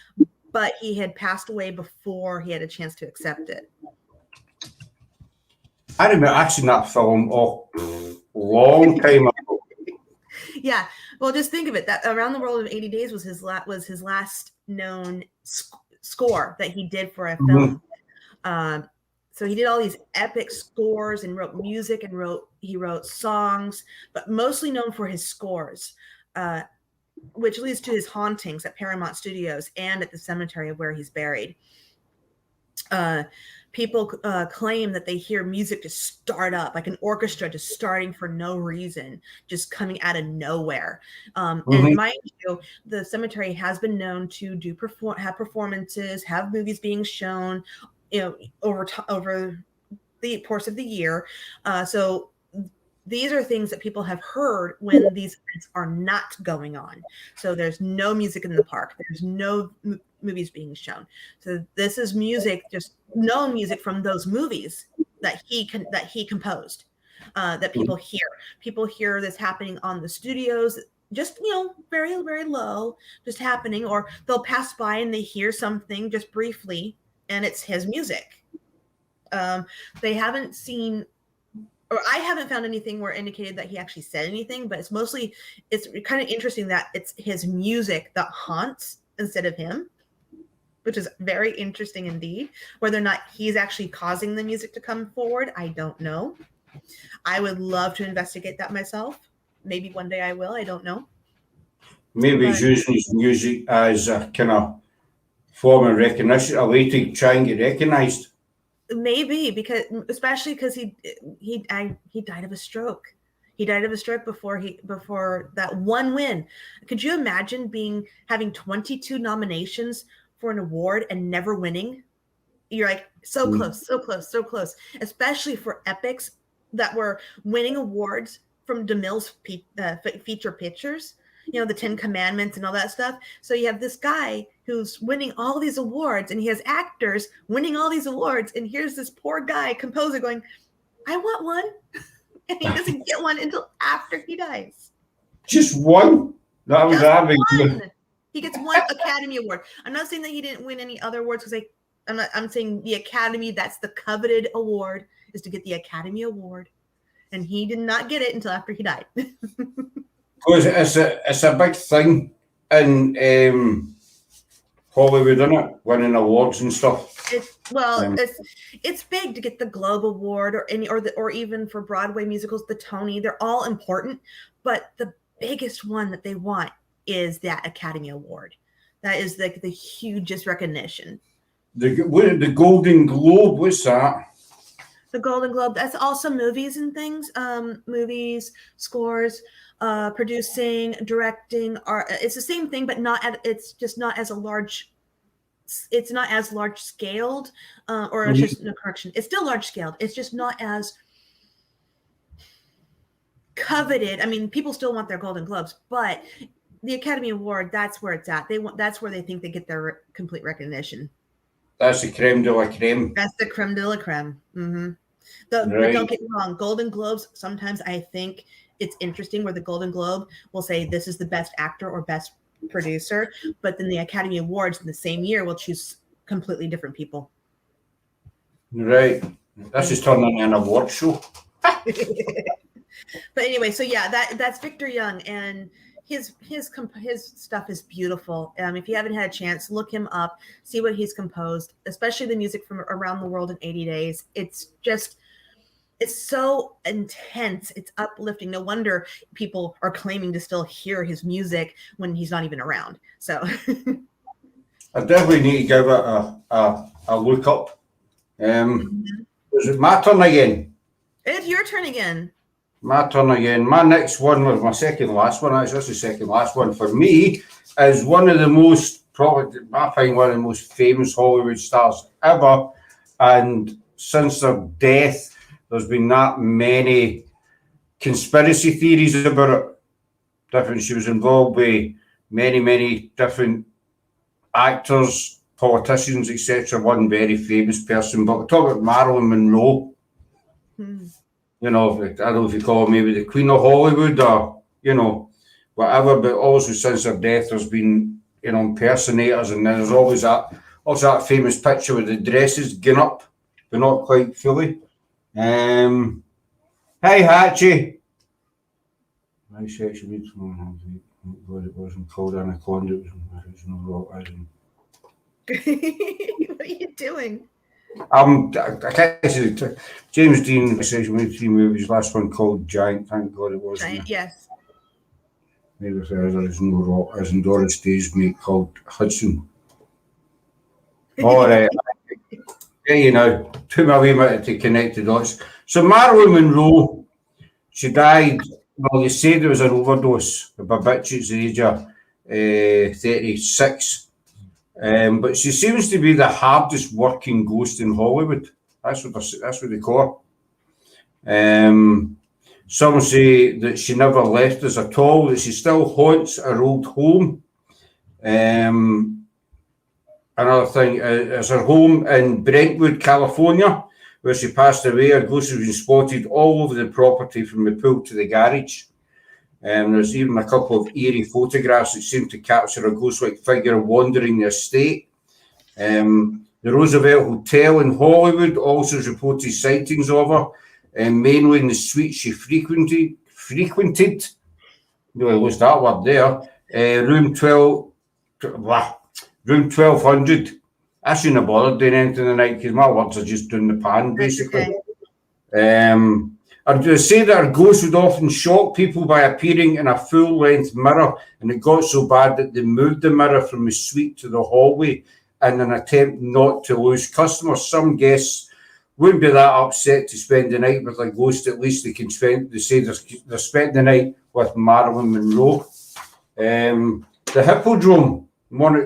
but he had passed away before he had a chance to accept it. I remember actually that film long time ago. Yeah, well, just think of it. That Around the World in 80 Days was his last known score that he did for a film. So he did all these epic scores and wrote music and he wrote songs, but mostly known for his scores, which leads to his hauntings at Paramount Studios and at the cemetery of where he's buried. People claim that they hear music just start up, like an orchestra just starting for no reason, just coming out of nowhere. And mind you, the cemetery has been known to have performances, have movies being shown, over the course of the year. So these are things that people have heard when these events are not going on. So there's no music in the park. There's no movies being shown. So this is music, just known music from those movies that he composed, that people hear. People hear this happening on the studios, just, very, very low, just happening, or they'll pass by and they hear something just briefly, and it's his music. They haven't seen, or I haven't found anything where it indicated that he actually said anything, but it's kind of interesting that it's his music that haunts instead of him, which is very interesting indeed. Whether or not he's actually causing the music to come forward, I don't know. I would love to investigate that myself. Maybe one day I will. I don't know. Maybe he's using his music as a kind of form of recognition, a way to try and get recognised. Maybe, especially because he died of a stroke. He died of a stroke before that one win. Could you imagine having 22 nominations for an award and never winning? You're like so close, so close, so close. Especially for epics that were winning awards from DeMille's feature pictures. The 10 Commandments and all that stuff. So you have this guy who's winning all these awards, and he has actors winning all these awards. And here's this poor guy, composer, going, I want one. And he doesn't get one until after he dies. Just one? That was one. He gets one Academy Award. I'm not saying that he didn't win any other awards, because I'm saying the Academy, that's the coveted award, is to get the Academy Award. And he did not get it until after he died. Because it's a big thing in Hollywood, isn't it? Winning awards and stuff. It's big to get the Globe Award or even for Broadway musicals, the Tony. They're all important, but the biggest one that they want is that Academy Award. That is the hugest recognition. The Golden Globe, what's that? The Golden Globe, that's also movies and things, movies, scores, producing, directing. It's the same thing, but it's just not as a large it's not as large scaled, or it's just, no, correction, it's still large scaled. It's just not as coveted. I mean, people still want their Golden Globes, but the Academy Award, that's where it's at. That's where they think they get their complete recognition. That's the creme de la creme. That's the creme de la creme. Mm-hmm. But don't get me wrong, Golden Globes, sometimes I think it's interesting where the Golden Globe will say this is the best actor or best producer, but then the Academy Awards in the same year will choose completely different people. Right. This is turning into an award show. But anyway, so yeah, that's Victor Young, and his stuff is beautiful. If you haven't had a chance, look him up, see what he's composed, especially the music from Around the World in 80 Days. It's so intense. It's uplifting. No wonder people are claiming to still hear his music when he's not even around. So I definitely need to give it a look up. Is it my turn again? It's your turn again. My turn again. My next one was my second last one. Actually, that's the second last one for me. Is one of the most, probably, I find one of the most famous Hollywood stars ever. And since their death, there's been that many conspiracy theories about it. She was involved with many different actors, politicians, etc. One very famous person, but we're talking about Marilyn Monroe. You know, I don't know if you call her maybe the Queen of Hollywood or, you know, whatever, but also since her death, there's been, you know, impersonators, and then there's always that famous picture with the dresses going up, but not quite fully. Hey, Hatchie. My section meets what it wasn't called Anaconda. What are you doing? I can't say James Dean section made 3 movies. Last one called Giant. Thank God it wasn't. Giant, yes. Maybe there's no rock as in Doris Day's mate called Hudson. All right. Yeah, you know, took me a wee minute to connect the dots. So Marilyn Monroe, she died. Well, you said there was an overdose of barbiturates at the age of 36. But she seems to be the hardest working ghost in Hollywood. That's what they call her. Some say that she never left us at all, that she still haunts her old home. Another thing is her home in Brentwood, California, where she passed away. Her ghost has been spotted all over the property from the pool to the garage. There's even a couple of eerie photographs that seem to capture a ghost-like figure wandering the estate. The Roosevelt Hotel in Hollywood also has reported sightings of her, mainly in the suite she frequented. No, I lost that word there. Room 1200. I shouldn't have bothered doing anything tonight because my words are just doing the pan, basically. Okay. I do say that her ghost would often shock people by appearing in a full-length mirror, and it got so bad that they moved the mirror from the suite to the hallway in an attempt not to lose customers. Some guests wouldn't be that upset to spend the night with a ghost. At least they say they're spending the night with Marilyn Monroe. The Hippodrome,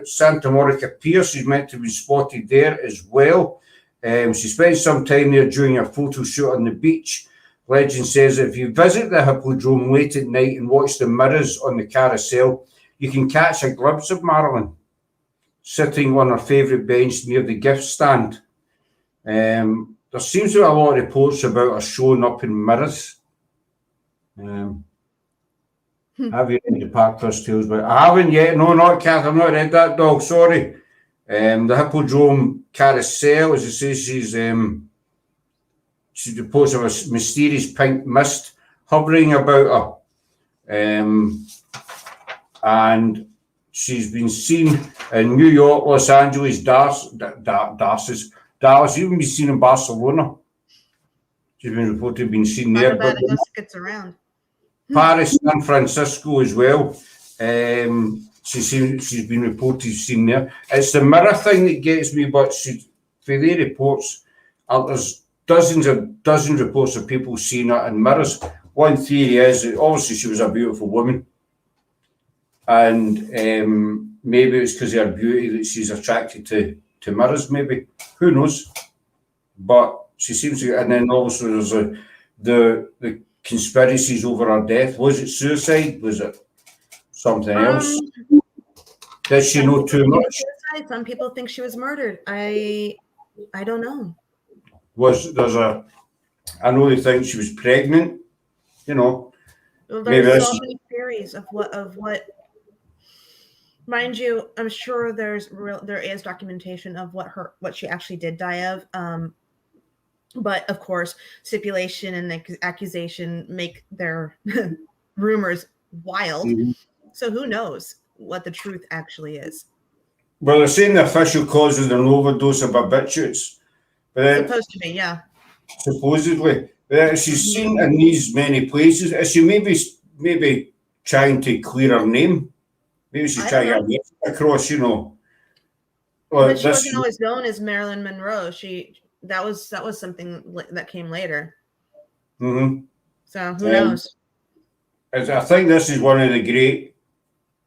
Santa Monica Pier, she's meant to be spotted there as well. She spent some time there during a photo shoot on the beach. Legend says that if you visit the Hippodrome late at night and watch the mirrors on the carousel, you can catch a glimpse of Marilyn sitting on her favourite bench near the gift stand. There seems to be a lot of reports about her showing up in mirrors. Have you read the Parkhurst Tales? But I haven't yet. No, not Kath. I've not read that, dog. Sorry. The Hippodrome carousel, as it says, she reports of a mysterious pink mist hovering about her. And she's been seen in New York, Los Angeles, Dallas, even been seen in Barcelona. She's been reported being seen there. But gets around. Paris, San Francisco as well. She's been reported seen there. It's the mirror thing that gets me, but for the reports, there's dozens of reports of people seeing her in mirrors. One theory is that obviously she was a beautiful woman, and maybe it's because of her beauty that she's attracted to mirrors, maybe. Who knows? But she seems to, and then also there's the conspiracies over her death. Was it suicide? Was it something else? Did she know too much? Suicide. Some people think she was murdered. I don't know. I know they think she was pregnant, you know. Well, there's so many theories of what. Mind you, I'm sure there is documentation of what she actually did die of. But of course, stipulation and accusation make their rumors wild. Mm-hmm. So who knows what the truth actually is? Well, they're saying the official cause was an overdose of barbiturates. Supposed to be, yeah. Supposedly. She's seen in these many places. Is she maybe trying to clear her name? Maybe she's trying to get across, you know. Well, but she wasn't always known as Marilyn Monroe. That was something that came later. Mm-hmm. So who knows? I think this is one of the great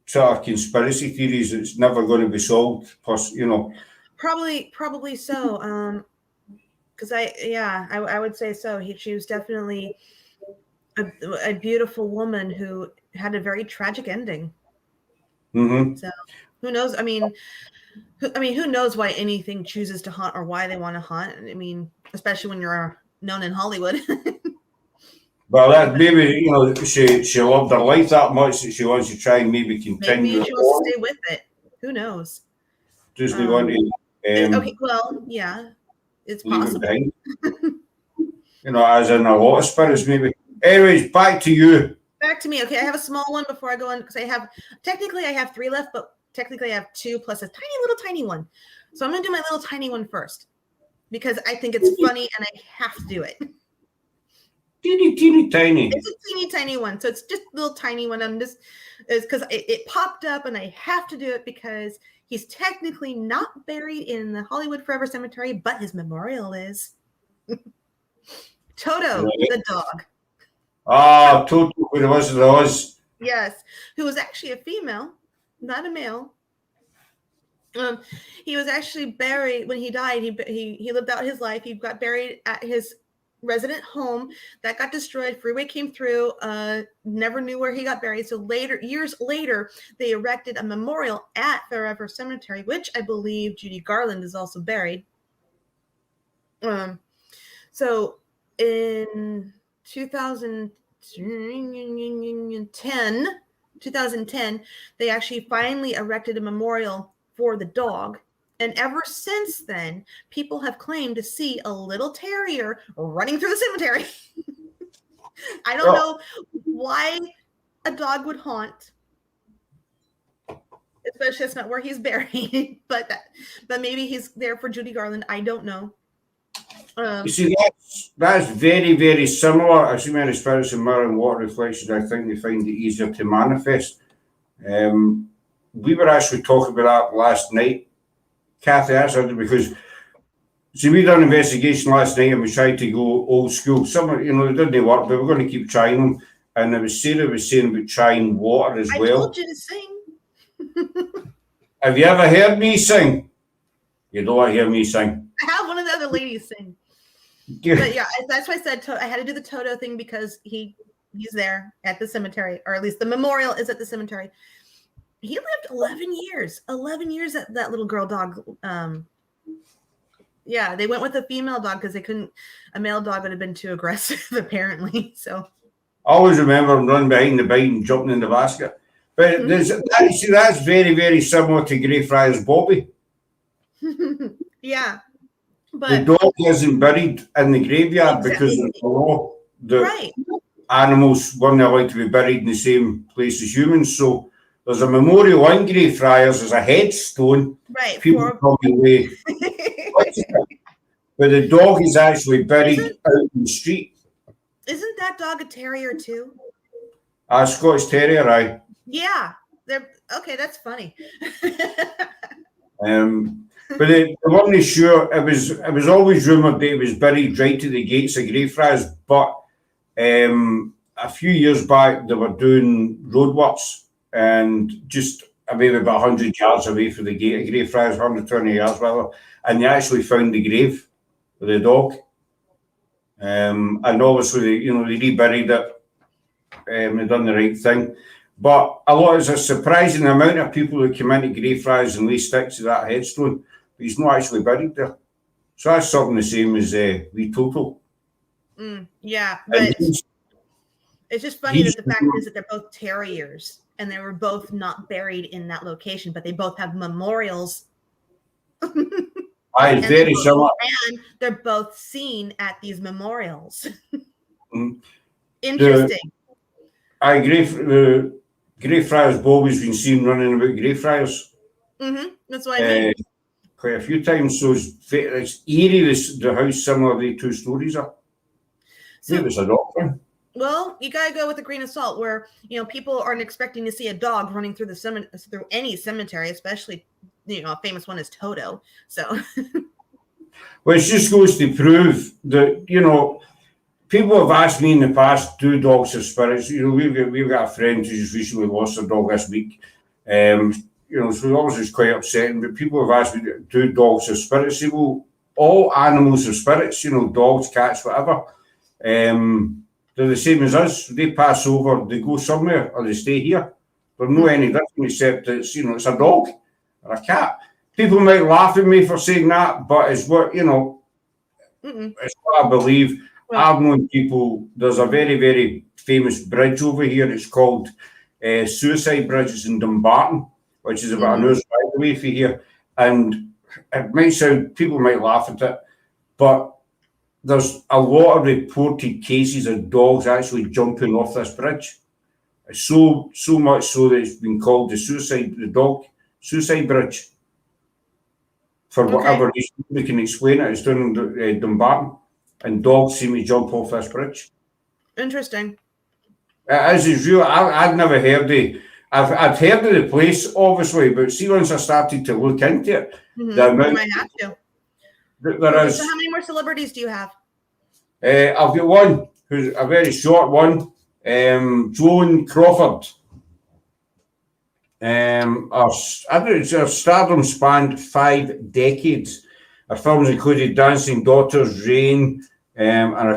sort of conspiracy theories that's never going to be solved. You know. Probably so. Because I would say so. She was definitely a beautiful woman who had a very tragic ending. Mm-hmm. So who knows? I mean, who knows why anything chooses to haunt or why they want to haunt? I mean, especially when you're known in Hollywood. Well, that maybe, you know, she loved her life that much that she wants to try and maybe continue. Maybe she wants to stay with it. Who knows? Does they want to? Okay, well, yeah, it's possible. You know, as in a lot of spirits, maybe. Anyways, back to you. Back to me. Okay, I have a small one before I go on because I have 3 left, but technically I have 2 plus a tiny one. So I'm gonna do my little tiny one first because I think it's funny and I have to do it. Teeny tiny. It's a teeny tiny one, so it's just a little tiny one. It's because it popped up and I have to do it because he's technically not buried in the Hollywood Forever Cemetery, but his memorial is. Toto the dog. Ah, Toto, who was. Yes, who was actually a female, not a male. He was actually buried when he died. He lived out his life. He got buried at his resident home that got destroyed. Freeway came through. Never knew where he got buried. So years later, they erected a memorial at Forever Cemetery, which I believe Judy Garland is also buried. So in 2010, they actually finally erected a memorial for the dog. And ever since then, people have claimed to see a little terrier running through the cemetery. I don't know why a dog would haunt, especially that's not where he's buried. But maybe he's there for Judy Garland. I don't know. You see, that's very, very similar. As you many spirits in mirror and water reflections, I think they find it easier to manifest. We were actually talking about that last night, Kathy, actually, because we done an investigation last night and we tried to go old school. Some, it didn't work, but we're going to keep trying them. And it was Sarah was saying about trying water as well. I told you to sing. Have you ever heard me sing? You don't want to hear me sing. I have one of the other ladies sing. But yeah, that's why I said I had to do the Toto thing because he's there at the cemetery, or at least the memorial is at the cemetery. He lived 11 years. 11 years that little girl dog. Yeah, they went with a female dog because they couldn't. A male dog would have been too aggressive, apparently. So I always remember him running behind the bike and jumping in the basket. But that's very, very similar to Greyfriars Bobby. Yeah. But the dog isn't buried in the graveyard because of the law. Animals weren't allowed to be buried in the same place as humans. So there's a memorial in Greyfriars, there's a headstone. Right. People come away. But the dog is actually buried out in the street. Isn't that dog a terrier too? A Scottish Terrier, aye. Yeah. Okay, that's funny. But they weren't sure. It was always rumoured that it was buried right to the gates of Greyfriars. But a few years back, they were doing roadworks, and just maybe about 100 yards away from the gate of Greyfriars, 120 yards, whatever, and they actually found the grave of the dog. And obviously, they reburied it. They done the right thing. But it's a surprising amount of people who come into Greyfriars and lay sticks to that headstone, but he's not actually buried there. So that's something the same as wee Toto. Yeah, but it's just funny that the fact is that they're both terriers, and they were both not buried in that location, but they both have memorials. Very similar. And they're both seen at these memorials. Interesting. I agree. Greyfriars Bobby's been seen running about Greyfriars. That's what I mean. Quite a few times. So it's eerie, the how similar the two stories are. So, maybe it's a dog thing. Well, you gotta go with a grain of salt. Where people aren't expecting to see a dog running through through any cemetery, especially a famous one is Toto. So, well, it just goes to prove that people have asked me in the past, do dogs have spirits? We've got a friend who's recently lost a dog this week. So obviously it's quite upsetting, but people have asked me, do dogs have spirits? Well, all animals have spirits, dogs, cats, whatever. They're the same as us. They pass over, they go somewhere, or they stay here. They're no any different except it's a dog or a cat. People might laugh at me for saying that, but it's what, it's what I believe. I've known people, there's a very, very famous bridge over here. It's called Suicide Bridge. It's in Dumbarton, which is about an hour's drive away from here. And it might sound, people might laugh at it, but there's a lot of reported cases of dogs actually jumping off this bridge. So much so that it's been called the Suicide Bridge. For whatever reason, we can explain it. It's down in Dumbarton. And dogs seem to jump off this bridge. Interesting. It is real. I'd never heard of. I've heard of the place, obviously, but see, once I started to look into it, you might have to. There is. So, how many more celebrities do you have? I've got one who's a very short one. Joan Crawford. Her stardom spanned 5 decades. Her films included Dancing Daughters, Rain, and the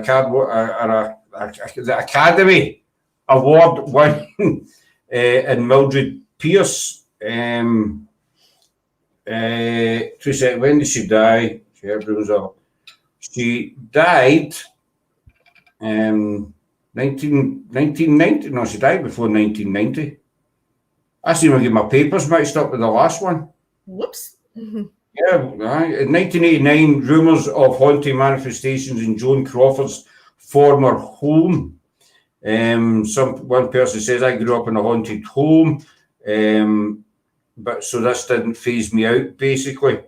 Academy Award winning and Mildred Pierce. When did she die? She died 1990. No, she died before 1990. I seem to get my papers mixed up with the last one. Whoops. Yeah, in 1989, rumours of haunting manifestations in Joan Crawford's former home. One person says, I grew up in a haunted home, but so this didn't phase me out, basically.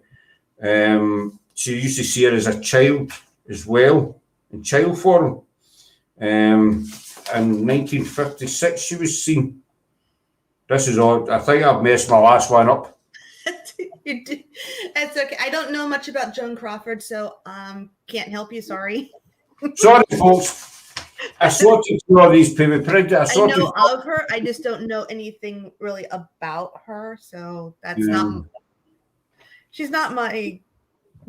She used to see her as a child as well, in child form. In 1956, she was seen. This is odd. I think I've messed my last one up. It's okay. I don't know much about Joan Crawford, so can't help you. Sorry. Sorry, folks. I sorted through all these people. I know of her. I just don't know anything really about her, so that's not. She's not my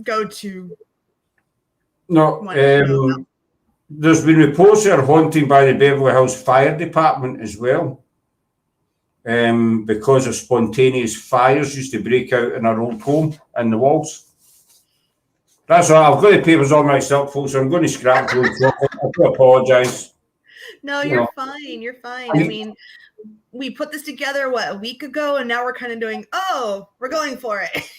go-to. No. There's been reports of her haunting by the Beverly Hills Fire Department as well. Because of spontaneous fires used to break out in her old home in the walls. That's all. I've got the papers all mixed up, folks. I'm going to scrap those. I do apologise. No, you're fine. You're fine. I mean, we put this together, a week ago, and now we're kind of doing, we're going for it.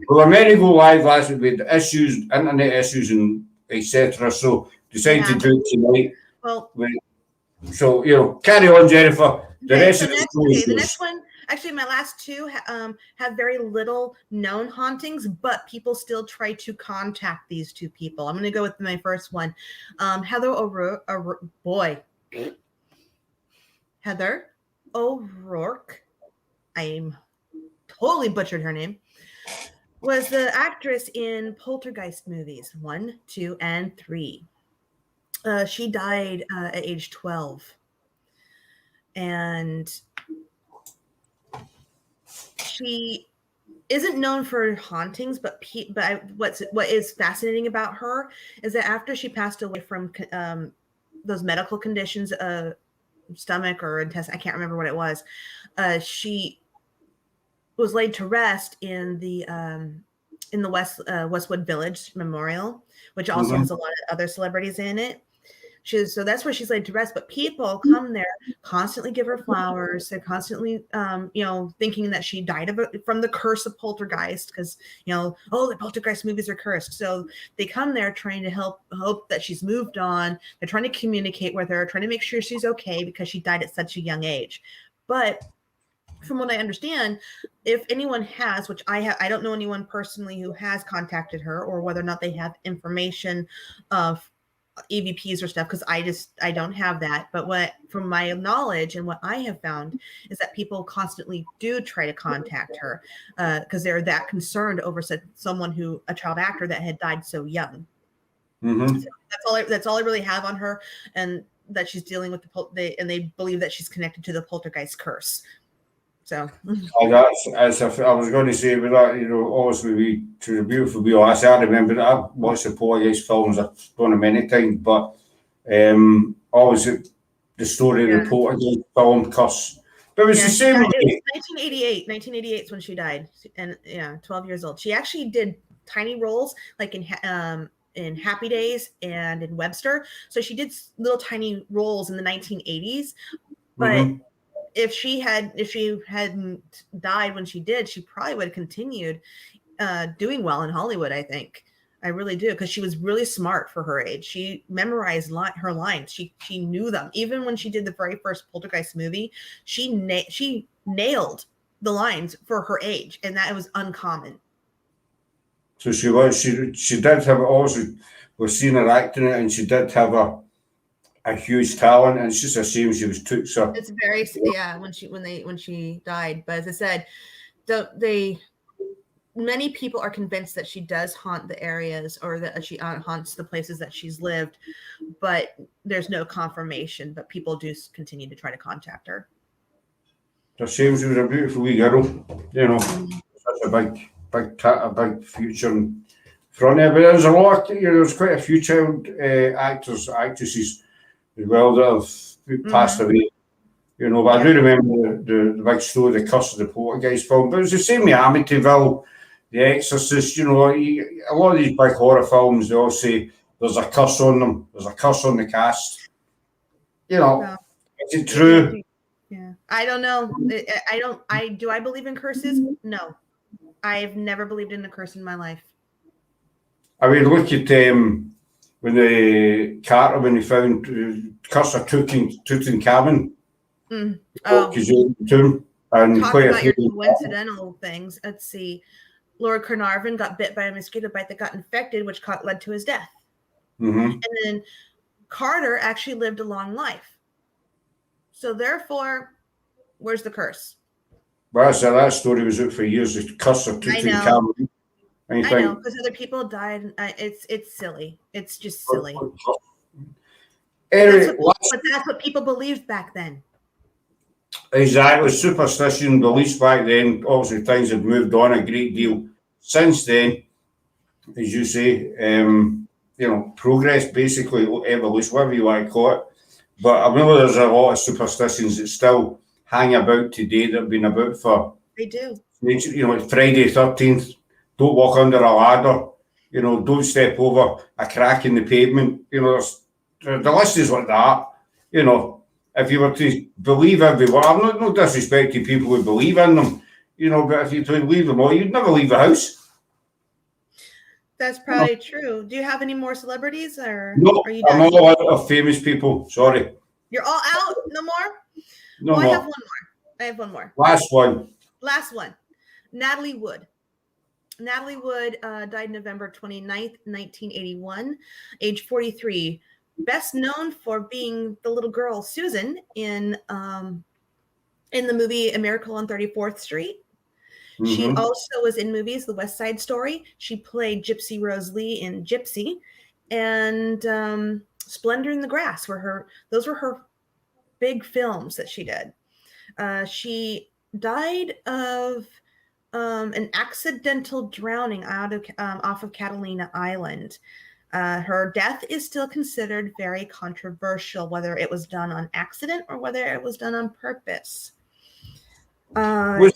Well, we're meant to go live last week with issues, internet issues, and etc. So decided to do it tonight. Well, so, carry on, Jennifer. The next one, actually, my last two have very little known hauntings, but people still try to contact these two people. I'm going to go with my first one. Heather O'Rourke. I'm totally butchered her name. Was the actress in Poltergeist movies 1, 2, and 3. She died at age 12. And she isn't known for hauntings, but what is fascinating about her is that after she passed away from those medical conditions, stomach or intestine, I can't remember what it was. She was laid to rest in the Westwood Village Memorial, which also has a lot of other celebrities in it. So that's where she's laid to rest. But people come there, constantly give her flowers. They're constantly, thinking that she died from the curse of poltergeist, because the poltergeist movies are cursed. So they come there trying to hope that she's moved on. They're trying to communicate with her, trying to make sure she's okay because she died at such a young age. But from what I understand, if anyone has, which I don't know anyone personally who has contacted her, or whether or not they have information of EVPs or stuff, because I don't have that. But from my knowledge and what I have found is that people constantly do try to contact her because they're that concerned over a child actor that had died so young. Mm-hmm. So that's all I really have on her, and that she's dealing with and they believe that she's connected to the poltergeist curse. So that's as I was going to say with that, obviously to the beautiful be honest, I remember that I've watched the poltergeist films, I've done them many times, but always the story of the poltergeist film curse. But it was the same. It was 1988. 1988 is when she died, and 12 years old. She actually did tiny roles, like in Happy Days and in Webster. So she did little tiny roles in the 1980s, but. If she hadn't died when she did, she probably would have continued doing well in Hollywood, I think. I really do, because she was really smart for her age. She memorized her lines. She knew them. Even when she did the very first Poltergeist movie, she nailed the lines for her age, and that was uncommon. So she did have, also, we've seen her acting it, and she did have a huge talent, and it's just a shame she was took. So it's very when she died. But as I said, many people are convinced that she does haunt the areas, or that she haunts the places that she's lived, but there's no confirmation. But people do continue to try to contact her. It's a shame. She was a beautiful wee girl, such a big future in front of her. But there's a lot, there's quite a few child actresses as well that have passed away, but I do remember the big story, the curse of the poltergeist film. But it was the same with Amityville, The Exorcist. A lot of these big horror films, they all say there's a curse on them, there's a curse on the cast. Is it true? Yeah, I don't know. Do I believe in curses? No, I've never believed in a curse in my life. I mean, look at when they found curse of Tutankhamun. Tomb, and talk about your coincidental things. Let's see. Lord Carnarvon got bit by a mosquito bite that got infected, which led to his death. And then Carter actually lived a long life. So therefore, where's the curse? Well, that story was out for years. The curse of Tutankhamun. I know, because other people died. It's silly. It's just silly. Anyway, but that's what people believed back then. Exactly, superstition, beliefs back then. Obviously, things have moved on a great deal since then. As you say, progress, basically evolution, whatever you want to call it. But I know there's a lot of superstitions that still hang about today that have been about for. They do. Like Friday 13th. Don't walk under a ladder. Don't step over a crack in the pavement. The list is like that. If you were to believe everyone, I'm not disrespecting people who believe in them, but if you believe them all, you'd never leave the house. That's probably true. Do you have any more celebrities, or no? Are you I'm all out of famous people. Sorry. You're all out? No more? No more. I have one more. Last one. Natalie Wood. Natalie Wood died November 29th, 1981, age 43. Best known for being the little girl Susan in the movie A Miracle on 34th Street. She also was in movies The West Side Story. She played Gypsy Rose Lee in Gypsy, and Splendor in the Grass those were her big films that she did. She died of an accidental drowning off of Catalina Island. Her death is still considered very controversial, whether it was done on accident or whether it was done on purpose. Maybe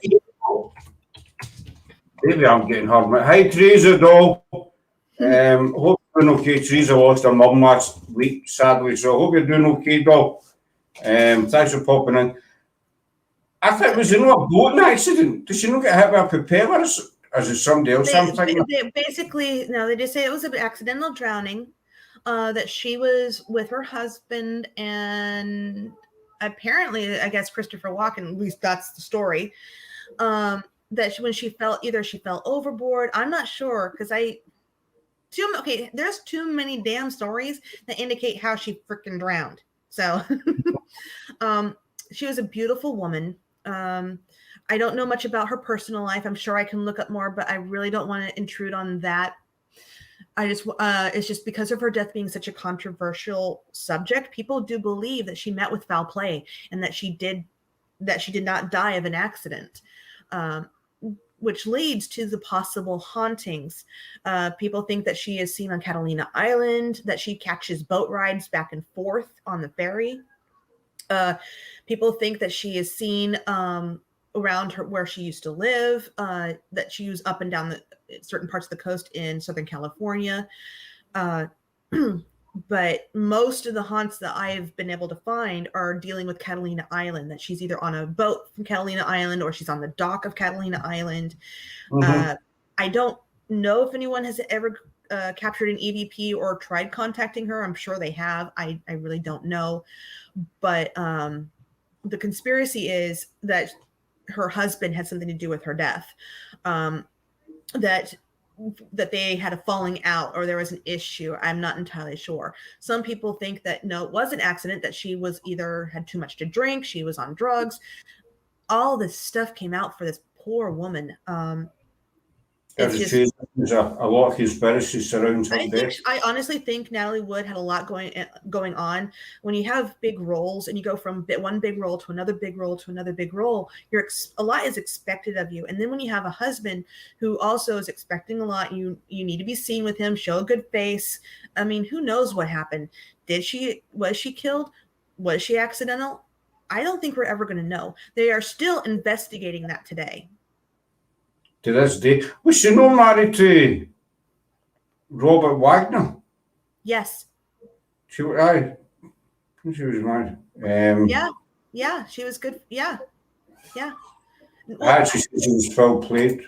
I'm getting hard. Hi, Teresa doll. Hope you're doing okay. Teresa lost her mum last week, sadly, so I hope you're doing okay, doll. Thanks for popping in. I thought it was a boating accident. Did she not get hit by a propeller? As is somebody else? They basically, no, they just say it was an accidental drowning. That she was with her husband and apparently, I guess, Christopher Walken. At least that's the story. That when she fell, either she fell overboard. I'm not sure because there's too many damn stories that indicate how she freaking drowned. So, she was a beautiful woman. I don't know much about her personal life. I'm sure I can look up more, but I really don't want to intrude on that. It's just because of her death being such a controversial subject, people do believe that she met with foul play and that she did not die of an accident, which leads to the possible hauntings. People think that she is seen on Catalina Island, that she catches boat rides back and forth on the ferry. People think that she is seen around her where she used to live, that she was up and down certain parts of the coast in Southern California. But most of the haunts that I've been able to find are dealing with Catalina Island, that she's either on a boat from Catalina Island or she's on the dock of Catalina Island. Mm-hmm. I don't know if anyone has ever captured an EVP or tried contacting her. I'm sure they have. I really don't know. But the conspiracy is that her husband had something to do with her death, that they had a falling out or there was an issue. I'm not entirely sure. Some people think that no, it was an accident, that she was either had too much to drink, she was on drugs. All this stuff came out for this poor woman. There's a lot of conspiracy surrounds her death. I honestly think Natalie Wood had a lot going on. When you have big roles and you go from one big role to another big role to another big role, a lot is expected of you. And then when you have a husband who also is expecting a lot, you need to be seen with him, show a good face. I mean, who knows what happened? Was she killed? Was she accidental? I don't think we're ever going to know. They are still investigating that today. To this day. Was she not married to Robert Wagner? Yes. She was married. Yeah, she was good. Yeah. Well, actually, she was foul played.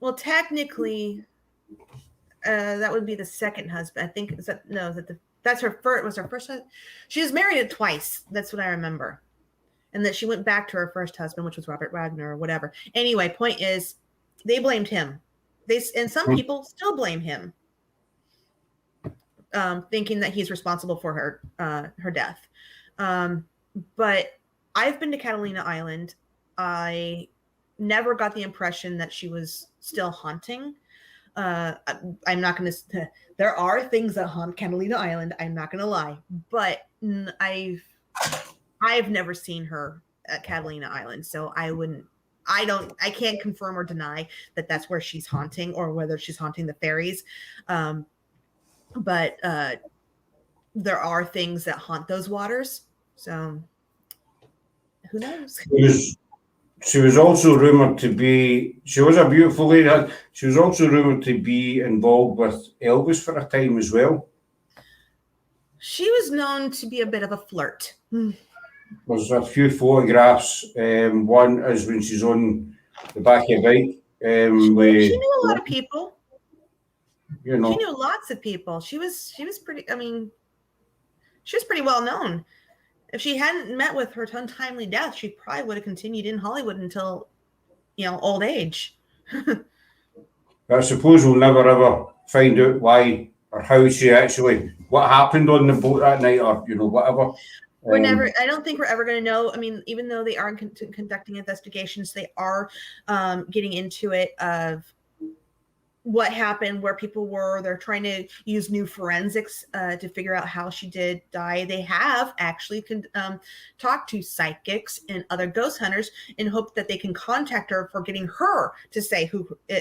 Well, technically, that would be the second husband. I think that's her first. Was her first husband? She was married twice. That's what I remember, and that she went back to her first husband, which was Robert Ragner or whatever. Anyway, point is, they blamed him. And some people still blame him, thinking that he's responsible for her death. But I've been to Catalina Island. I never got the impression that she was still haunting. I'm not going to. There are things that haunt Catalina Island. I'm not going to lie, but I've never seen her at Catalina Island, so I can't confirm or deny that that's where she's haunting or whether she's haunting the ferries. But there are things that haunt those waters. So who knows? She was also rumored to be, she was a beautiful lady. She was also rumored to be involved with Elvis for a time as well. She was known to be a bit of a flirt. There's a few photographs. One is when she's on the back of a bike. She knew a lot of people. You know, she knew lots of people. She was pretty. I mean, she was pretty well known. If she hadn't met with her untimely death, she probably would have continued in Hollywood until, old age. I suppose we'll never ever find out why or how what happened on the boat that night, or whatever. I don't think we're ever going to know. I mean, even though they are conducting investigations, they are getting into it of what happened, where people were. They're trying to use new forensics to figure out how she did die. They have actually talked to psychics and other ghost hunters in hope that they can contact her for getting her to say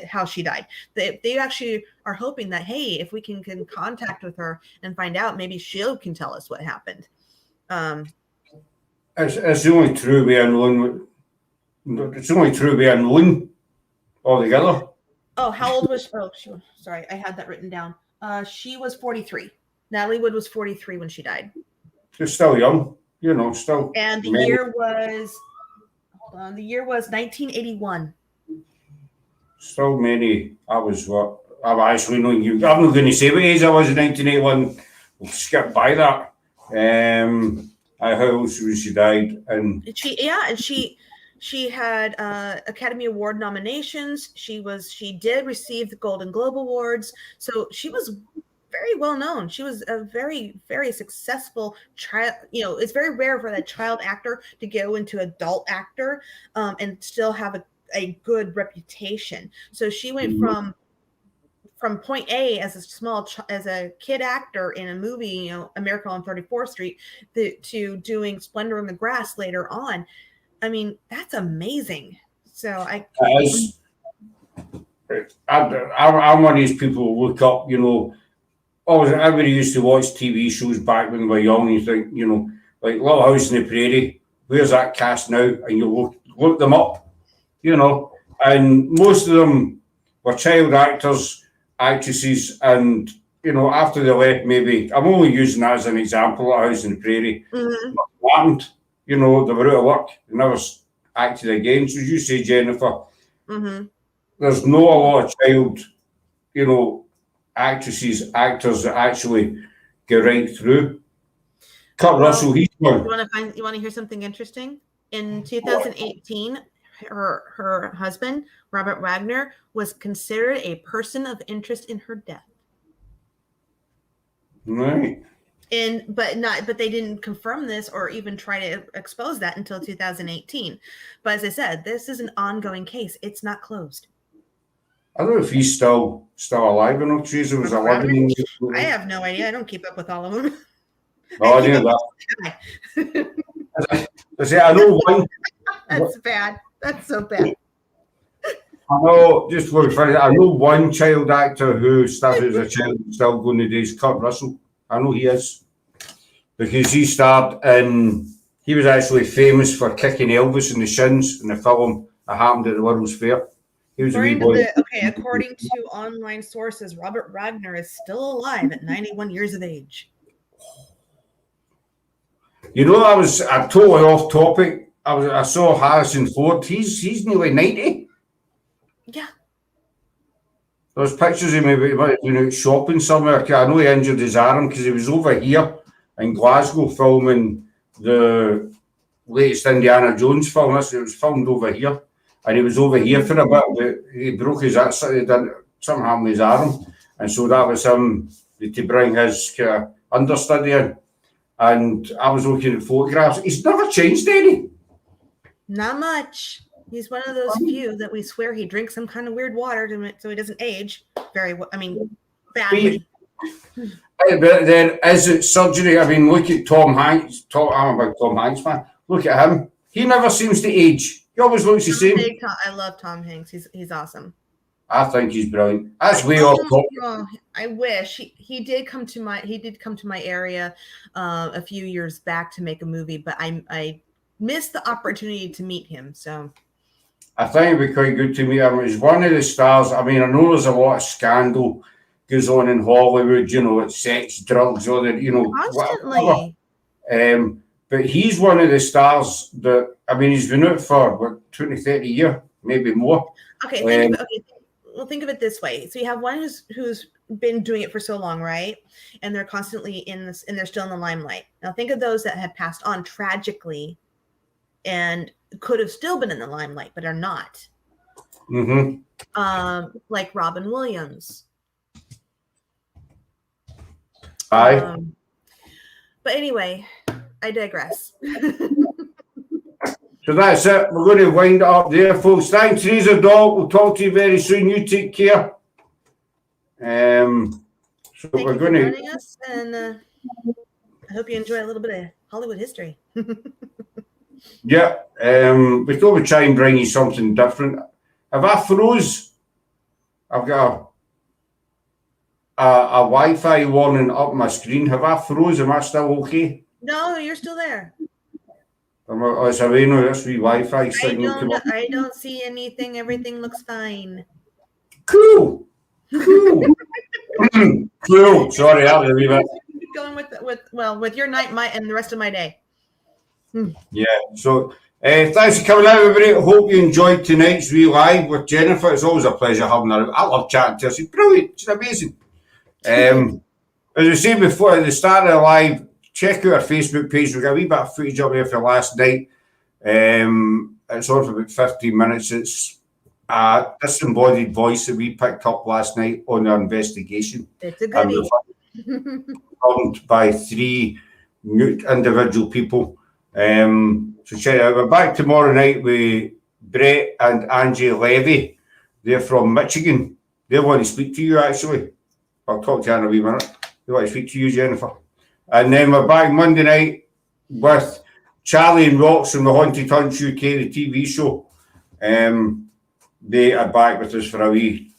how she died. They actually are hoping that, hey, if we can contact with her and find out, maybe she can tell us what happened. It's the only true way unknown. It's the only true way unknown altogether. Oh, how old was? Oh, sorry, I had that written down. She was 43. Natalie Wood was 43 when she died. She's still young, still. And the year was, hold on, the year was 1981. Still many. I'm actually knowing you. I'm not going to say what age I was in 1981. We'll skip by that. How old was she died? And she had Academy Award nominations. She did receive the Golden Globe Awards. So she was very well known. She was a very, very successful child. It's very rare for that child actor to go into adult actor and still have a good reputation. So she went from point A as a kid actor in a movie, America on 34th Street, to doing Splendor in the Grass later on. I mean, that's amazing. So I'm one of these people who look up, everybody used to watch TV shows back when we were young, and you think, like Little House on the Prairie, where's that cast now? And you look them up, and most of them were child actors, actresses, and after they left, maybe I'm only using that as an example. Little House on the Prairie, what happened? They were out of work, they never acted again. So as you say, Jennifer, there's not a lot of child, actresses, actors that actually get right through. Kurt Russell, he's one. You want to hear something interesting? In 2018, her husband, Robert Ragner, was considered a person of interest in her death. Right. But they didn't confirm this or even try to expose that until 2018. But as I said, this is an ongoing case. It's not closed. I don't know if he's still alive or not. Teresa was 11 years old. I have no idea. I don't keep up with all of them. Oh, I knew that. I know one. That's bad. That's so bad. I know one child actor who started as a child and still going today, Kurt Russell. I know he is, because he was actually famous for kicking Elvis in the shins in the film that happened at the World's Fair. He was according to online sources, Robert Ragner is still alive at 91 years of age. I'm totally off topic. I saw Harrison Ford. He's nearly 90. Yeah. There's pictures of him out shopping somewhere. I know he injured his arm because he was over here in Glasgow filming the latest Indiana Jones film. It was filmed over here, and he was over here for a bit. But he broke something happened with his arm, and so that was him to bring his understudy in. And I was looking at photographs. He's never changed any. Not much. He's one of those few that we swear he drinks some kind of weird water so he doesn't age badly. But then, is it surgery? I mean, look at Tom Hanks. I'm a big Tom Hanks fan. Look at him. He never seems to age. He always looks the same. I love Tom Hanks. He's awesome. I think he's brilliant. That's way off topic. I wish he did come to my area a few years back to make a movie, but I missed the opportunity to meet him. So I think it'd be quite good to meet him. He's one of the stars. I mean, I know there's a lot of scandal goes on in Hollywood, it's sex, drugs, all that, constantly. Whatever. But he's one of the stars that, he's been out for 20, 30 years, maybe more. Okay, think of it this way. So you have one who's been doing it for so long, right? And they're constantly in this, and they're still in the limelight. Now think of those that have passed on tragically and could have still been in the limelight, but are not. Like Robin Williams. Aye. But anyway, I digress. So that's it. We're going to wind it up there, folks. Thanks, Teresa Dog. We'll talk to you very soon. You take care. So Thank we're you for going to. joining us, and I hope you enjoy a little bit of Hollywood history. Yeah, we thought we'd try and bring you something different. Have I froze? I've got a Wi-Fi warning up my screen. Have I froze? Am I still okay? No, you're still there. It's a way no, this wee Wi-Fi signal. I don't see anything. Everything looks fine. Cool. Cool. Cool. Sorry, that was a wee bit. Going with your night, and the rest of my day. Yeah. So thanks for coming out, everybody. Hope you enjoyed tonight's wee live with Jennifer. It's always a pleasure having her. I love chatting to her. She's brilliant. She's amazing. As I said before at the start of the live, check out our Facebook page. We've got a wee bit of footage up there for last night. It's on for about 15 minutes. It's a disembodied voice that we picked up last night on our investigation. It's a goodie. Filmed by 3 mute individual people. So check it out. We're back tomorrow night with Brett and Angie Levy. They're from Michigan. They want to speak to you, actually. I'll talk to you in a wee minute. They want to speak to you, Jennifer. And then we're back Monday night with Charlie and Rox from the Haunted Hunts UK, the TV show. They are back with us for a wee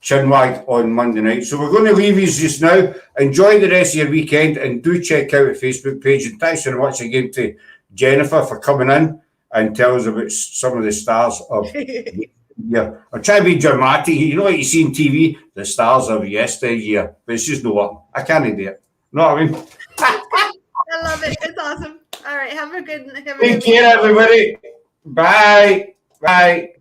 chinwag on Monday night. So we're going to leave you just now. Enjoy the rest of your weekend and do check out the Facebook page. And thanks very much again to Jennifer for coming in and tell us about some of the stars of yeah. I'll try to be dramatic. You know what you see on TV? The stars of yesteryear. But it's just no one. I can't do it. Know what I mean? I love it. It's awesome. All right. Have a good Take care, everybody. Bye. Bye.